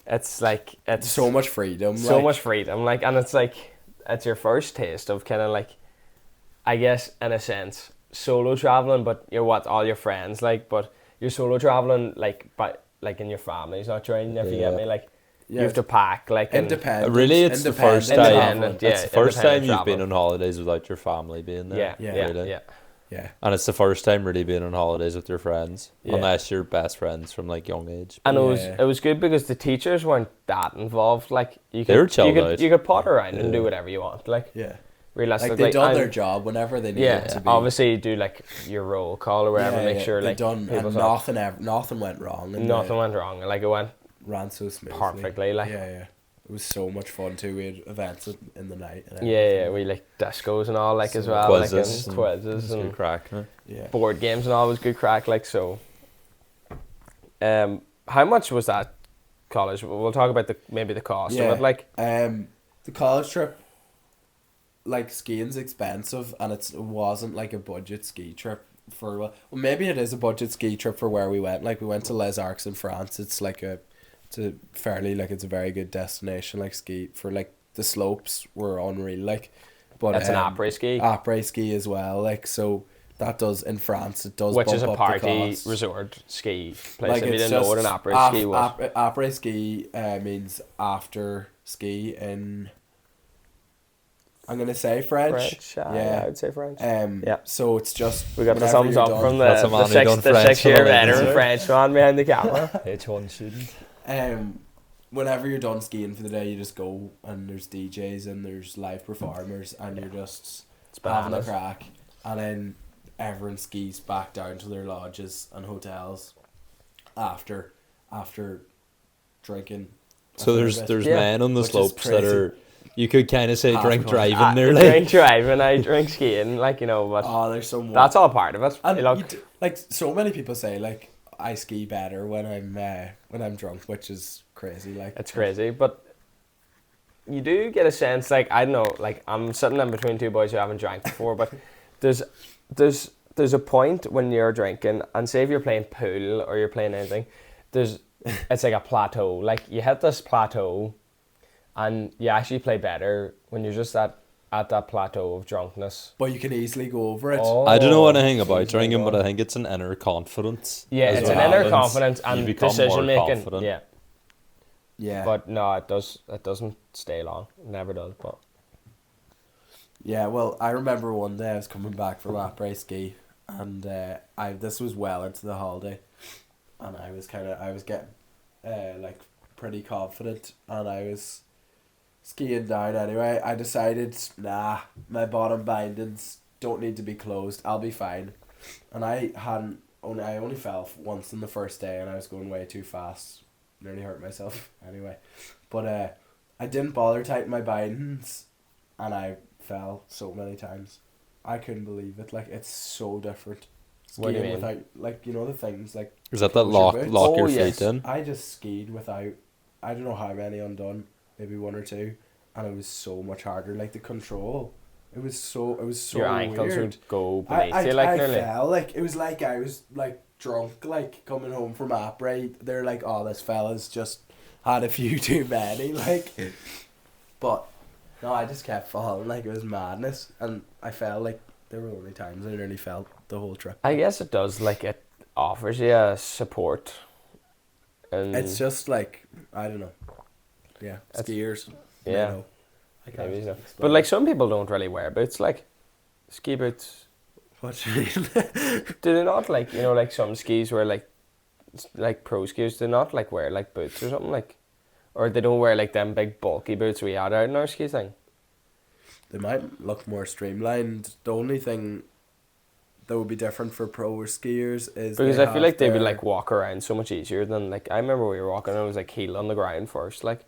it's like it's so much freedom. so like, much freedom. Like, and it's like it's your first taste of kind of like, I guess in a sense, solo traveling, but you're what all your friends like, but you're solo traveling like in your family's not joining. If you get Yeah. me, like yeah, you have to pack like and independent. Really, it's the first time. Independent, yeah, It's the first time independent you've been travel. on holidays without your family being there. yeah, Yeah. yeah. Yeah. And it's the first time really being on holidays with your friends, Yeah. unless you're best friends from like young age. And Yeah. it was good because the teachers weren't that involved. Like you They were could chilled out. you could potter around and do Yeah. whatever you want. Like Yeah. realistically, Like they done and- their job whenever they needed Yeah, to be. obviously do like your roll call or whatever. Make sure they like done, and people's not- nothing went wrong. And nothing went wrong. Like it went ran so smoothly. perfectly. Like Yeah. It was so much fun too. We had events in the night. And yeah, everything. we like discos and all like as So- well, Quizzes like and- and quizzes It's and good crack. Huh? Yeah. board games and all was good crack. Like so. How much was that college? We'll talk about maybe the cost Yeah. of it. Like The college trip, like skiing's expensive, and it wasn't like a budget ski trip for well, maybe it is a budget ski trip for where we went. Like we went to Les Arcs in France. It's a very good destination. Like ski for like the slopes were unreal. Like, but it's an après ski, après ski as well. Like so that does in France. It does which bump is a up the party cost. resort ski place. Like If you it's didn't know what an just après ski was, après ski means after ski in. I'm gonna say French. yeah, I would say French. Yeah. So it's just We got the whenever thumbs you're up done- from That's a man who done the French for 6 year the ladies, veteran right? French man behind the camera. H1 student. Whenever you're done skiing for the day, you just go and there's DJs and there's live performers and you're just It's having a bananas. crack, and then everyone skis back down to their lodges and hotels after drinking. a So fair there's bit. men on the Which is slopes that crazy. are, you could kind of say Half drink gone. driving nearly. Drink driving, I drink skiing, like, you know, but Oh, there's some. that's all part of it. And You look, you like so many people say like I ski better when I'm drunk, which is crazy. Like it's crazy, but you do get a sense, like, I don't know, like, I'm sitting in between two boys who haven't drank before, but there's a point when you're drinking, and say if you're playing pool or you're playing anything, it's like a plateau. Like, you hit this plateau, and you actually play better when you're just at that plateau of drunkenness. But you can easily go over it. Oh. I don't know anything about Jeez, drinking, my but I God. think it's an inner confidence. Yeah, as it's well. an inner It's- confidence you and become more decision making. confident. Yeah, Yeah. but no, it doesn't stay long. It never does. But Yeah, well, I remember one day I was coming back from après ski, and this was well into the holiday, and I was getting like pretty confident, and I was skiing down anyway. I decided, nah, my bottom bindings don't need to be closed. I'll be fine, and I only fell once on the first day, and I was going way too fast. Nearly hurt myself anyway, but I didn't bother tighten my bindings, and I fell so many times. I couldn't believe it. Like, it's so different. What do you Skiing mean? without, like, you know the things, like, Is that that close your lock boots? lock your Oh, feet yes. in? I just skied without, I don't know how many undone, maybe one or two, and it was so much harder. Like, the control, it was so Your ankles weird. would go beneath you, like, I nearly. fell, like, it was like I was, like, drunk, like, coming home from Apray. They're like, oh, this fella's just had a few too many, like, but, no, I just kept falling, like, it was madness, and I felt like, there were only times I nearly felt the whole trip. I guess it does, like, it offers you a support. And It's just, like, I don't know, yeah, It's- skiers, yeah. you know. I can't Maybe so. explain But, like, it. some people don't really wear boots, like, ski boots. What do you mean? Do they not, like, you know, like, some skis wear, like pro skiers, do they not, like, wear, like, boots or something, like, or they don't wear, like, them big bulky boots we had out in our ski thing? They might look more streamlined. The only thing that would be different for pro skiers is Because they I feel have like they would, their- like, walk around so much easier than, like, I remember we were walking and it was, like, heel on the ground first, like.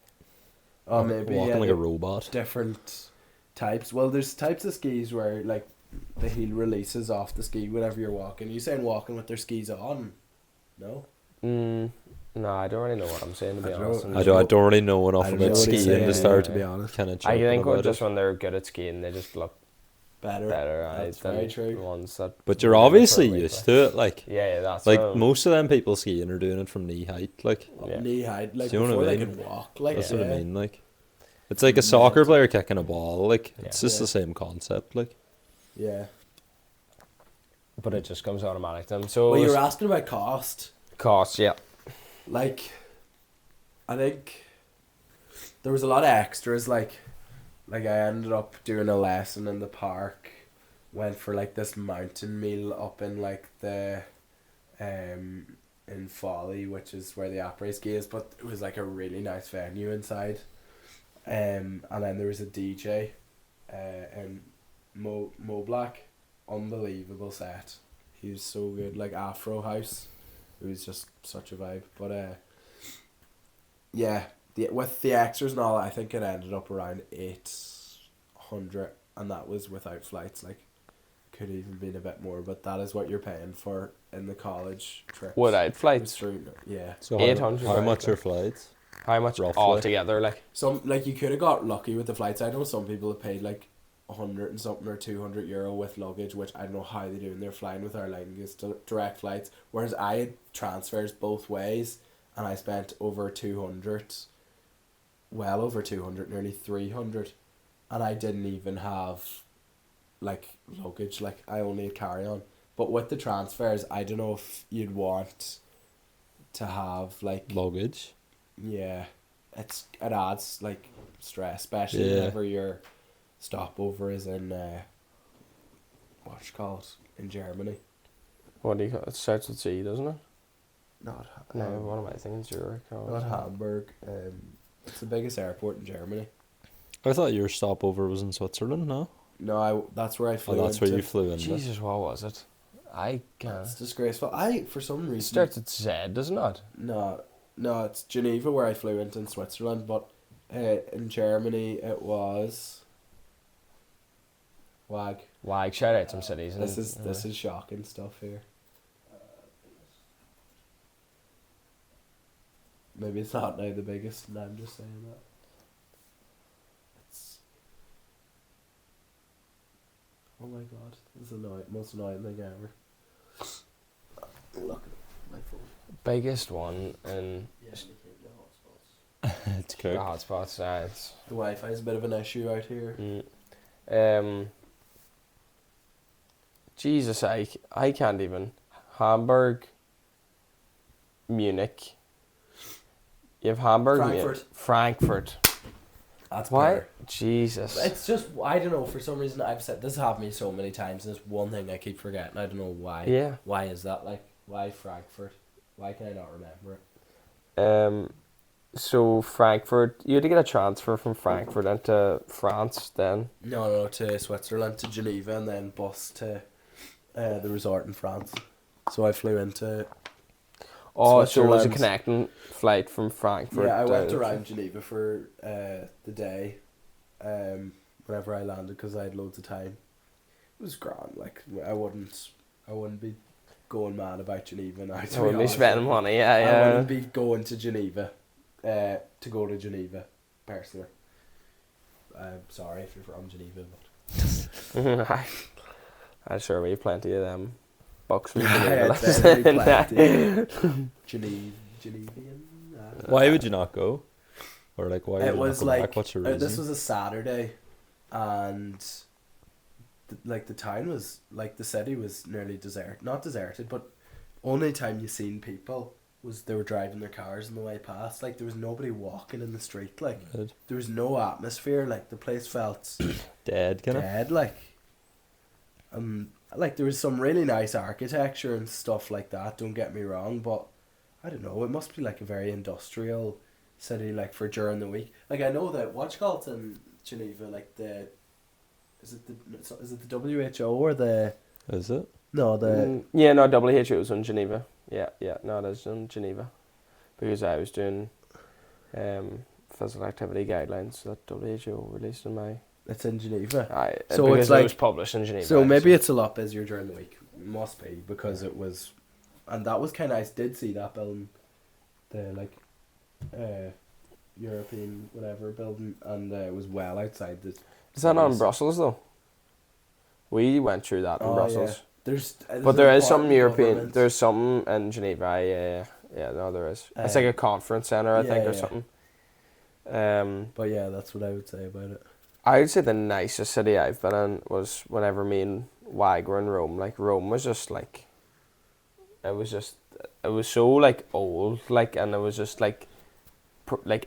oh, maybe Walking yeah, like a the robot. different types. Well, there's types of skis where like the heel releases off the ski whenever you're walking. You saying walking with their skis on? No. No, I don't really know what I'm saying, to be I don't- honest. I I don't really know enough I don't know about what he's skiing saying, to start to be honest. kind of I joking think about just it. when they're good at skiing, they just look Better. better That's than very true. the ones that. But you're were there for a obviously week, used like. to it, like Yeah, that's most of them people skiing are doing it from knee height, like Yeah. Knee height, like Do you know before what I they mean? can walk. Like that's yeah. what I mean, like it's like a soccer player kicking a ball, like it's Yeah. just the same concept, like. Yeah. But it just comes automatic to them. So Well, it you was were asking about cost. cost, yeah. Like, I think there was a lot of extras. Like I ended up doing a lesson in the park. Went for like this mountain meal up in like the, in Folly, which is where the après ski is. But it was like a really nice venue inside. And then there was a DJ, and Mo Black, unbelievable set. He was so good, like Afro House. It was just such a vibe. But yeah, with the extras and all, I think it ended up around 800, and that was without flights. Like, could even been a bit more, but that is what you're paying for in the college trip. Without flights, Yeah. So 800 how right, much like. are flights? how much Roughly. altogether? Like, Some like you could have got lucky with the flights. I know some people have paid like 100 and something or €200 with luggage, which I don't know how they do, and they're flying with Airlines direct flights. Whereas I had transfers both ways, and I spent over 200, well over 200, nearly 300, and I didn't even have like luggage. Like I only had carry on. But with the transfers, I don't know if you'd want to have like Luggage. yeah, it adds like stress, especially Yeah. whenever your stopover is in what's it called in Germany. what do you call it? It starts with C, doesn't it? Not No, what am I thinking? Zurich. not Hamburg. It's the biggest airport in Germany. I thought your stopover was in Switzerland, no? No, that's where I flew. Oh, that's where into. you flew in. Jesus, what was it? I can't. It's disgraceful. I for some It reason starts with Z, doesn't it? no, it's Geneva where I flew into in Switzerland, but in Germany it was WAG. Wag, shout out some cities. This is shocking stuff here. Maybe it's not now the biggest, and I'm just saying that. It's. Oh my god, this is most annoying thing ever. Look at my phone. biggest one in it's the cooked. hotspots. It's The Wi-Fi is a bit of an issue out here. Jesus, I can't even. Hamburg, Munich. You have Hamburg, Frankfurt. That's Why? better. Jesus. It's just, I don't know, for some reason I've said, this has happened to me so many times, and it's one thing I keep forgetting. I don't know why. Yeah. Why is that? Like, why Frankfurt? Why can I not remember it? So Frankfurt, you had to get a transfer from Frankfurt into France then. No, to Switzerland, to Geneva, and then bus to the resort in France. So I flew into... Oh, so it was a Switzerland. connecting flight from Frankfurt. Yeah, I went down. around Geneva for the day, whenever I landed, because I had loads of time. was grand. Like I wouldn't be going mad about Geneva now. I To wouldn't be honest spending with you. money. I Yeah, wouldn't be going to Geneva, to go to Geneva, personally. I'm sorry if you're from Geneva, yeah. I'm sure we have plenty of them bucks from but Geneva. Genevian. Why would you not go? Or like why would It you was not go back? like What's your reason? this was a Saturday, and the town was like the city was nearly not deserted, but only time you seen people was they were driving their cars on the way past. Like there was nobody walking in the street. Like Good. there was no atmosphere. Like the place felt Dead, kind of. dead. Like there was some really nice architecture and stuff like that. Don't get me wrong, but I don't know. It must be like a very industrial city, like for during the week. Like I know that what's called in Geneva, like is it the WHO or the Is it? no the Yeah, no, WHO was in Geneva. Yeah, no, it is in Geneva. Because I was doing physical activity guidelines that WHO released in my... it's in Geneva. So So because it's it like- was published in Geneva. So maybe it's a lot busier during the week. It must be because it was, and that was kind of nice. Did see that building, the like, European whatever building, and it was well outside the. Is that not in Brussels though? We went through that in Oh, Brussels. yeah. There's But there is some important European. governments. There's some in Geneva. Yeah. No, there is. It's like a conference center, I think, or yeah. something. But yeah, that's what I would say about it. I would say the nicest city I've been in was whenever me and Wag were in Rome. Like Rome was just like, it was so like old, like, and it was just like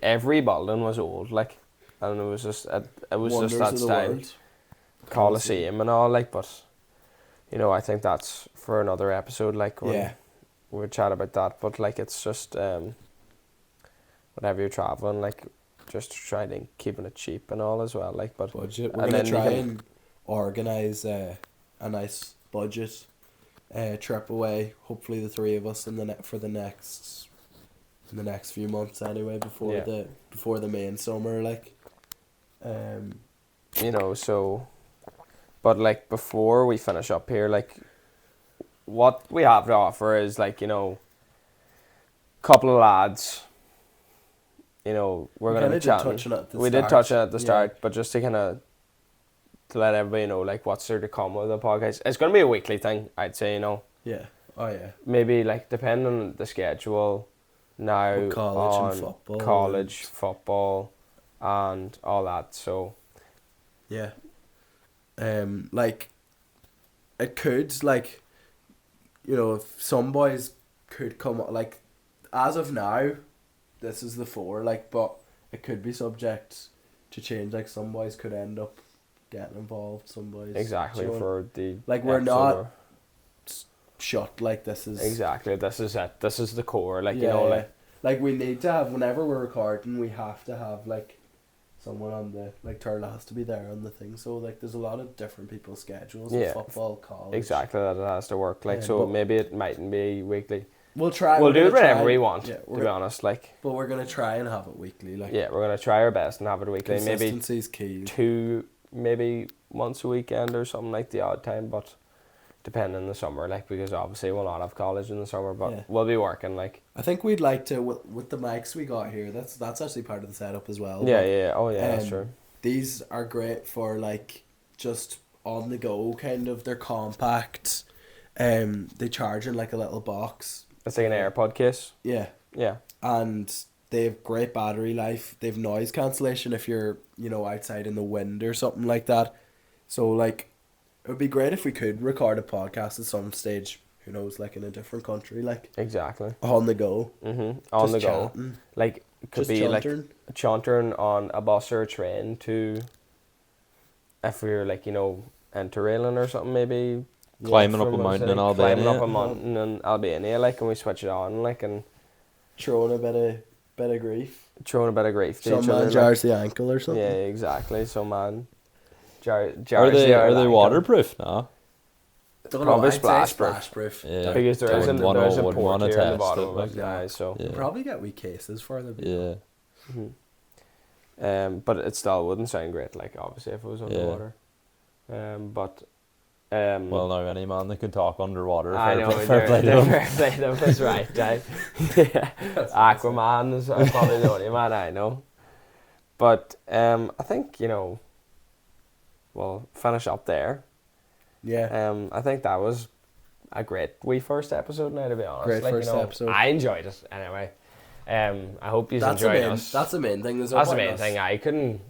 every building was old, like, and it was just that Wonders of the style, world. Colosseum and all, like, but you know, I think that's for another episode, like when Yeah. we'll chat about that. But like it's just whenever you're traveling, like just trying to keeping it cheap and all as well, like, but Budget. We're and gonna then try you can- and organize a nice budget trip away. Hopefully, the three of us in the next few months anyway. Before Yeah. before the main summer, like. you know, so, but like before we finish up here, like what we have to offer is like, you know, couple of lads, you know, we're We going to kinda be did chatting. touch on it at the We did start. touch on it at the Yeah. start, but just to kind of to let everybody know like what's there to come with the podcast. It's going to be a weekly thing, I'd say, you know. Yeah. Oh yeah. Maybe like depending on the schedule now With college and on football college, and- football and all that, so Yeah. Like, it could, like, you know, if some boys could come, like, as of now, this is the four, like, but it could be subject to change, like, some boys could end up getting involved, some boys. exactly you know, for the Like, we're episode not or- shut, like, this is. exactly, this is it, this is the core, like, you know, like we need to have, whenever we're recording, we have to have, like, someone on the, like, Turtle has to be there on the thing, so, like, there's a lot of different people's schedules, Yeah. football, college. exactly that it has to work, like, Yeah, so but- maybe it mightn't be weekly. We'll try. We'll we're do it gonna try- whenever we want, Yeah, to be honest, like, but we're gonna try and have it weekly. Like, yeah, we're gonna try our best and have it weekly, maybe consistency's key. two, maybe once a weekend or something, like the odd time, but depending on the summer, like, because obviously we'll not have college in the summer, but Yeah. we'll be working, like, I think we'd like to with the mics we got here. That's actually part of the setup as well. yeah, but, yeah, oh yeah, that's um, true. These are great for like just on the go kind of. They're compact. They charge in like a little box. It's like an AirPod case, Yeah, yeah, and they have great battery life. They've noise cancellation if you're, you know, outside in the wind or something like that. So like, it would be great if we could record a podcast at some stage. Who knows, like in a different country, like exactly, on the go. on Just the go, chatting, like, it could just be like chuntering. chuntering on a bus or a train to, if we're like, you know, interrailing or something, maybe Climbing up from a one mountain city, in Albania. climbing up a mountain in Albania, like, and we switch it on, like, and Throwing a bit of grief. throwing a bit of grief to Some each man other. jars the ankle or something. Yeah, exactly. So man, Are they waterproof now? Don't Probably I'd say splash-proof. splash-proof. Yeah. Because there is a, One there's a would port wanna here in the test bottom it, of like, it, aye, so. Yeah. We'll probably get wee cases for them. Yeah. But it still wouldn't sound great, like, obviously, if it was Yeah. underwater. But Well, now any man that can talk underwater, I know, fair play to them. fair play to them is right, yeah. Aquaman is probably the only man I know. But I think, we'll finish up there. Yeah. I think that was a great wee first episode now, to be honest. Great first episode. I enjoyed it anyway. I hope you That's enjoyed the main. us. That's the main thing. That's the main thing. I couldn't,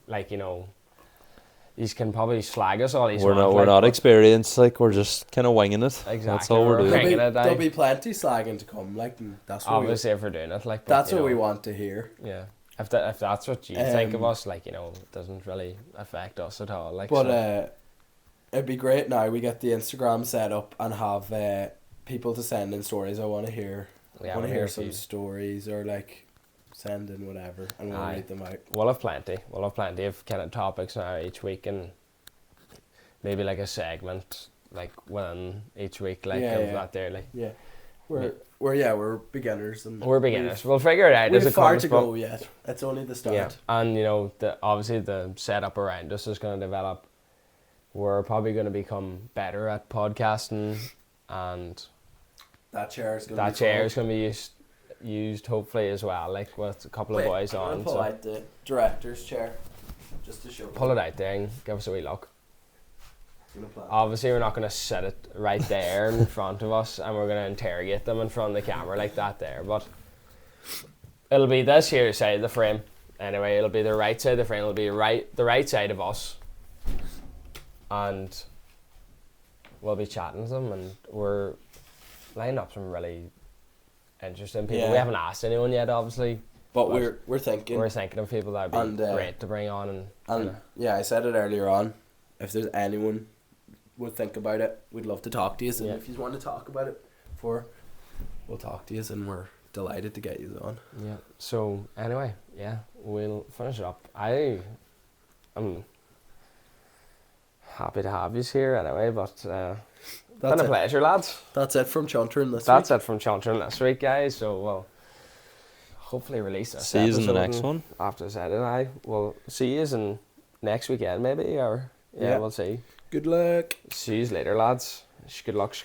you can probably slag us all these We're not experienced, like, we're just kind of winging it. Exactly. That's all we're doing. There'll be plenty slagging to come. Like, that's what obviously if we're doing it. Like, that's what we want to hear. Yeah. If that's what you think of us, it doesn't really affect us at all. Like, but it'd be great now we get the Instagram set up and have people to send in stories. I want to hear. Yeah, I want to hear some stories or like send in whatever and we'll read them out. We'll have plenty of kind of topics now each week, and maybe like a segment like within each week, like of that there, like we're beginners and we're beginners. We'll figure it out we as have it far comes. to go yet. It's only the start. Yeah, and obviously the setup around us is going to develop. We're probably going to become better at podcasting, and that chair is going to be used hopefully as well, like with a couple of boys on. Pull out the director's chair just to show. Pull it out there and give us a wee look. Obviously we're not going to set it right there in front of us and we're going to interrogate them in front of the camera like that there, but it'll be this here side of the frame anyway. It'll be the right side of the frame. It'll be the right side of us, and we'll be chatting to them, and we're lining up some really interesting people. We haven't asked anyone yet, obviously, but we're thinking of people that would be great to bring on. And I said it earlier on, if there's anyone would think about it, we'd love to talk to you, and if you want to talk about it we'll talk to you, and we're delighted to get you on. Yeah, so anyway, we'll finish it up. I'm happy to have you here anyway, but been a pleasure, lads. That's it from Chuntering this week. That's it from Chuntering this week, guys. So we'll hopefully release this. See you in the next one. After Saturday, we'll see you in next weekend maybe, or we'll see. Good luck. See you later, lads. Good luck.